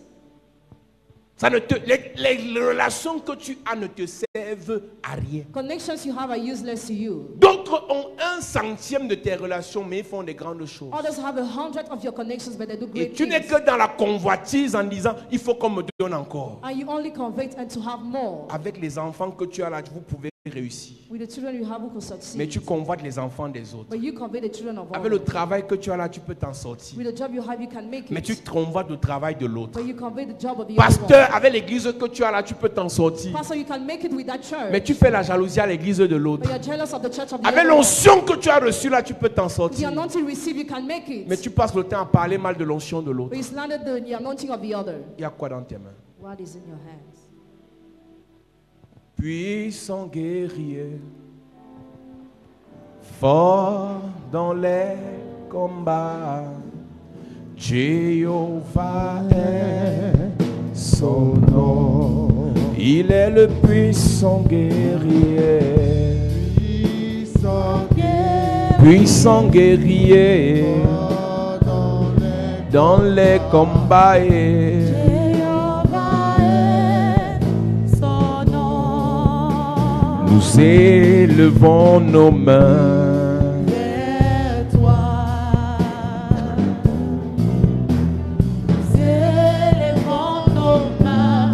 Ça ne te, les relations que tu as ne te servent à rien. Connections you have are useless to you. D'autres ont 1/100 de tes relations, mais ils font des grandes choses. Others have 100 of your connections, but they do Et great tu n'es things. que dans la convoitise en disant, il faut qu'on me donne encore. And you only convert and to have more. Avec les enfants que tu as là, vous pouvez réussir. With the children you have who can Mais succeed. tu convoites les enfants des autres. But you convert the children of Avec le others. travail que tu as là, tu peux t'en sortir. With the job you have, you can make Mais tu it. convoites le travail de l'autre. But you convert the job of the other Pasteur, one. avec l'église que tu as là, tu peux t'en sortir. Pastor, you can make it with that church. Mais tu fais la jalousie à l'église de l'autre. But you're jealous of the church of the Avec other one. l'onction que tu as reçue là, tu peux t'en With the sortir. anointing received, you can make it. Mais tu passes le temps à parler mal de l'onction de l'autre. But you slandered the anointing of the other. Il y a quoi dans tes mains? What is in your hands? Puissant guerrier, fort dans les combats, Jéhovah est son nom. Il est le puissant guerrier, puissant guerrier, dans les combats. Jéhovah est son nom. Nous élevons nos mains Vers toi, nous élevons nos mains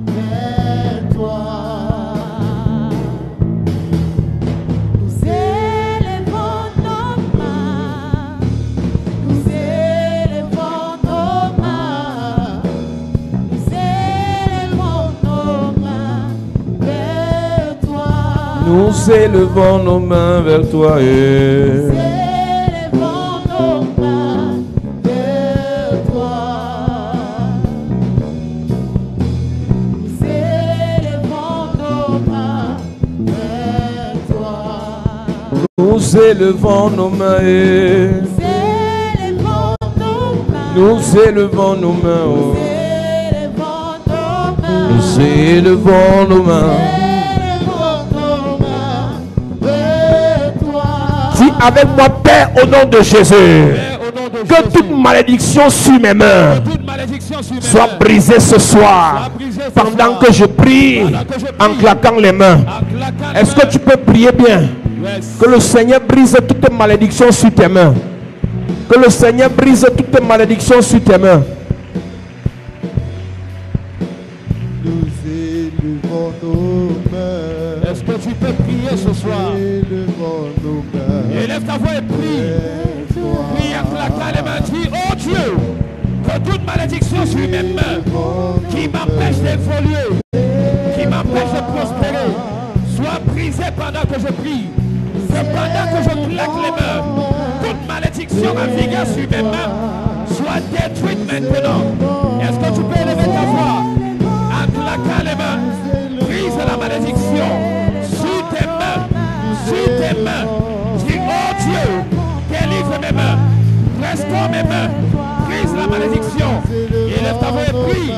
vers toi. Nous élevons nos mains, nous élevons nos mains, nous élevons nos mains vers toi. Nous élevons nos mains vers toi. Élevons nos mains vers toi. Nous élevons nos mains vers toi. Nous élevons nos mains. Nous élevons nos mains. Nous élevons nos mains. Nous élevons nos mains. Élevons nos mains vers toi. Dis avec moi, Père, au nom de Jésus, Père, au nom de que Jésus, toute malédiction sur mes mains toute malédiction sur mes soit mains brisée ce soir. soit brisée ce Pendant soir. que je prie, Pendant que je prie, en claquant les mains. en claquant les Est-ce que mains. tu peux prier bien? Yes. Que le Seigneur brise toute malédiction sur tes mains. Que le Seigneur brise toute malédiction sur tes mains. Nous élevons nos mains. Est-ce que tu peux prier ce soir? Élevons nos mains. Élève ta voix et prie. Prie en claquant les mains. Dis, oh Dieu, que toute malédiction sur mes mains qui m'empêche d'évoluer, qui m'empêche de prospérer, soit brisée pendant que je prie. Que pendant que je claque les mains, Toute malédiction en vigueur sur mes mains soit détruite maintenant. Est-ce que tu peux élever ta voix en claquant les mains? Brise la malédiction sur tes mains. Sur tes mains. Dis, oh Dieu, délivre mes mains. Restaure mes mains. Brise la malédiction. Élève ta voix et prie.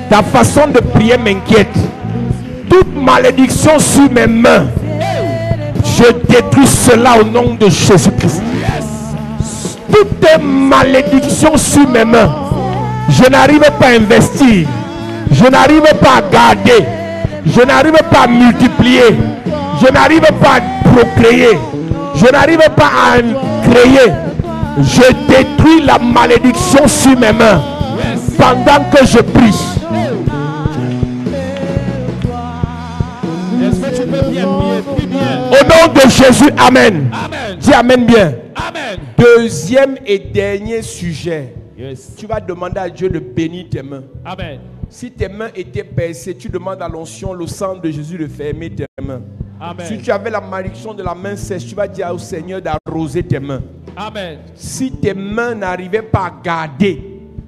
Ta façon de prier m'inquiète. Toute malédiction sur mes mains, je détruis cela au nom de Jésus-Christ. Toute malédiction sur mes mains, je n'arrive pas à investir, je n'arrive pas à garder, je n'arrive pas à multiplier, je n'arrive pas à procréer, je n'arrive pas à créer. Je détruis la malédiction sur mes mains pendant que je prie. Au nom de Jésus, amen. Amen. Dis amen bien. Amen. Deuxième et dernier sujet. Yes. Tu vas demander à Dieu de bénir tes mains. Amen. Si tes mains étaient percées, tu demandes à l'onction, le sang de Jésus de fermer tes mains. Amen. Si tu avais la malédiction de la main sèche, tu vas dire au Seigneur d'arroser tes mains. Amen. Si tes mains n'arrivaient pas à garder,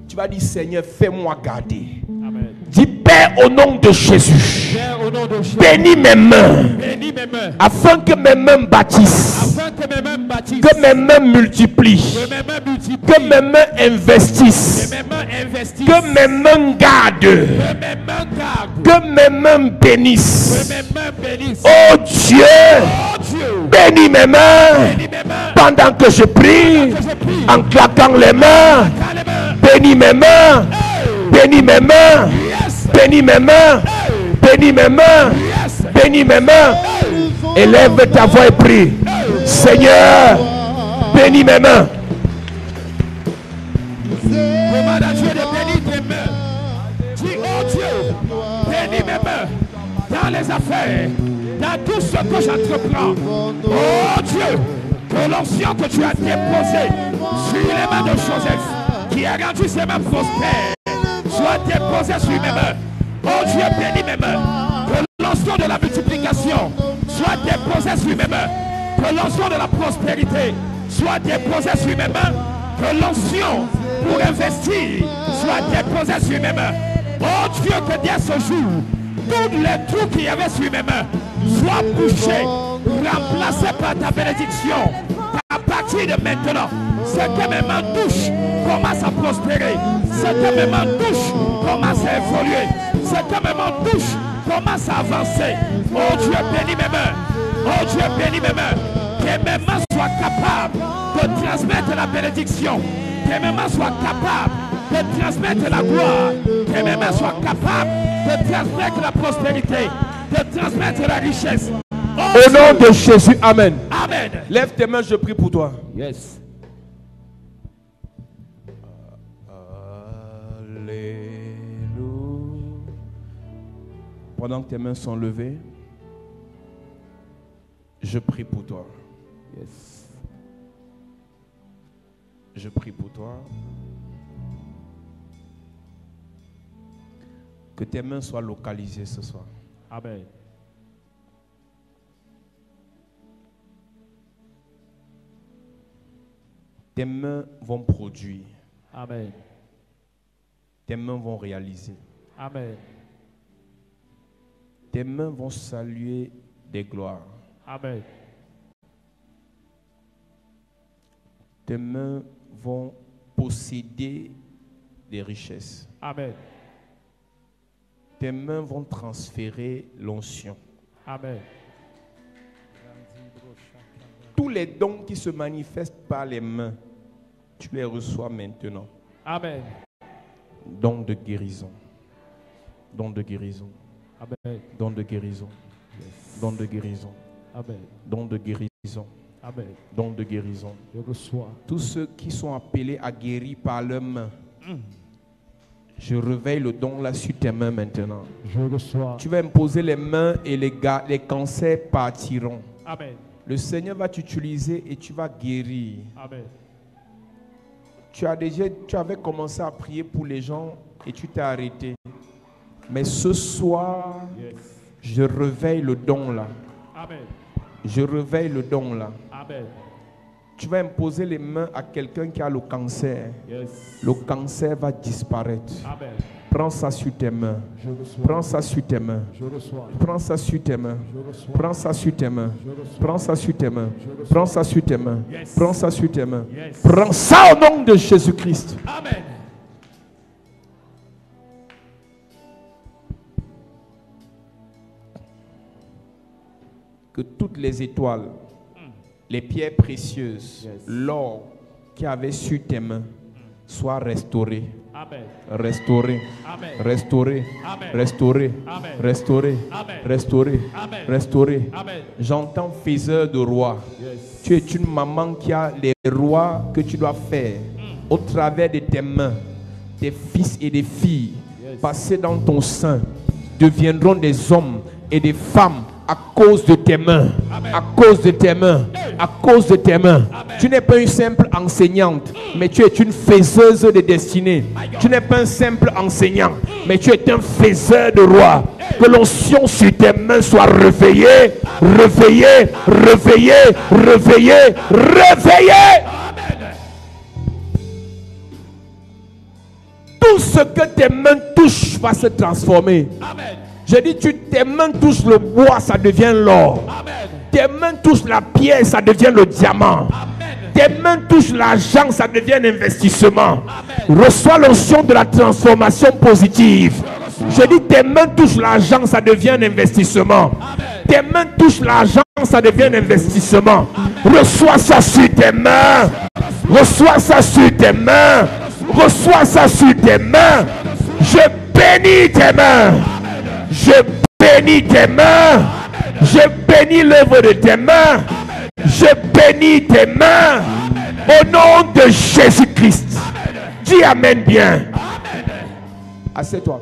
tu vas dire Seigneur, fais-moi garder. Amen. Dis Père au nom de Jésus, Père, au nom de Jésus, bénis mes mains bénis mes mains, afin que mes mains bâtissent, afin que mes mains bâtissent, que mes mains multiplient, que mes mains multiplient, que mes mains investissent, que mes mains investissent, que mes mains gardent, que mes mains gardent, que mes mains que bénissent. mes mains bénissent. Oh Dieu, Oh Dieu, bénis mes mains bénis mes mains, pendant que je prie, que je prie, en claquant les mains. quand les mains, Bénis mes mains, bénis mes mains, yes, bénis mes mains, bénis mes mains, yes, bénis mes mains. Élève ta voix et prie. Seigneur, bénis mes mains. demande à Dieu de bénir tes mains. Dis, oh Dieu, bénis mes mains dans les affaires, dans tout ce que j'entreprends. Oh Dieu, que l'onction que tu as déposée sur les mains de Joseph, qui a rendu ses mains prospères, soit déposée sur mes mains. Oh Dieu, bénis mes mains. Que l'onction de la multiplication soit déposée sur mes mains. Que l'onction de la prospérité soit déposée sur mes mains. Que l'onction pour investir soit déposée sur mes mains. Oh Dieu, que dès ce jour, tous les trous qu'il y avait sur mes mains soient bouchés, remplacés par ta bénédiction. À partir de maintenant, ce que mes mains touchent commence à prospérer. Ce que mes mains touchent commence à évoluer. Ce que mes mains touchent commence à avancer. Oh Dieu, bénis mes mains. Oh Dieu, bénis mes mains. Que mes mains soient capables de transmettre la bénédiction. Que mes mains soient capables de transmettre la gloire. Que mes mains soient capables de transmettre la prospérité. De transmettre la richesse. Oh Au nom de Jésus, amen. Amen. Lève tes mains, je prie pour toi. Yes. Alléluia. Pendant que tes mains sont levées, je prie pour toi. Yes. Je prie pour toi. Que tes mains soient localisées ce soir. Amen. Tes mains vont produire. Amen. Tes mains vont réaliser. Amen. Tes mains vont saluer des gloires. Amen. Tes mains vont posséder des richesses. Amen. Tes mains vont transférer l'onction. Amen. Tous les dons qui se manifestent par les mains, tu les reçois maintenant. Amen. Don de guérison. Don de guérison. Amen. Don de guérison. Don de guérison. Amen. Don de guérison. Amen. Don de guérison. Je reçois. Tous ceux qui sont appelés à guérir par leurs mains, je réveille le don là sur tes mains maintenant. Je reçois. Tu vas imposer les mains et les cancers partiront. Amen. Le Seigneur va t'utiliser et tu vas guérir. Amen. Tu avais commencé à prier pour les gens et tu t'es arrêté. Mais ce soir, Yes. je réveille le don là. Amen. Je réveille le don là. Amen. Tu vas imposer les mains à quelqu'un qui a le cancer. Yes. Le cancer va disparaître. Amen. Prends ça sur tes mains. Je reçois. Prends ça sur tes mains. Je reçois. Prends ça sur tes mains. Je reçois. Prends ça sur tes mains. Je reçois. Prends ça sur tes mains. Je reçois. Prends ça sur tes mains. Yes. Prends ça sur tes mains. Yes. Prends ça au nom de Jésus-Christ. Amen. Que toutes les étoiles, les pierres précieuses, Yes. l'or qui avait sur tes mains soient restaurées. Amen. Restaurées. Amen. Restaurées. Amen. Restaurées. Amen. Restaurées. Amen. Restaurées. Amen. Restaurées. Amen. J'entends faiseur de rois. Yes. Tu es une maman qui a les rois que tu dois faire au travers de tes mains. Tes fils et des filles Yes. passés dans ton sein deviendront des hommes et des femmes à cause de tes mains. Amen. À cause de tes mains. À cause de tes mains. Tu n'es pas une simple enseignante, mais tu es une faiseuse de destinée. Tu n'es pas un simple enseignant, mais tu es un faiseur de roi. Que l'onction sur tes mains soit réveillée, réveillée, réveillée, réveillée, réveillée. Tout ce que tes mains touchent va se transformer. Amen. Je dis, tes mains touchent le bois, ça devient l'or. Amen. Tes mains touchent la pierre, ça devient le diamant. Amen. Tes mains touchent l'argent, ça devient un investissement. Amen. Reçois l'onction de la transformation positive. Je dis, tes mains touchent l'argent, ça devient un investissement. Amen. Tes mains touchent l'argent, ça devient un investissement. Reçois ça sur tes mains. Reçois ça sur tes mains. Reçois ça sur tes mains. Je bénis tes mains. Je bénis tes mains. Je bénis l'œuvre de tes mains. Je bénis tes mains. Au nom de Jésus-Christ. Dis Amen bien. Assieds-toi.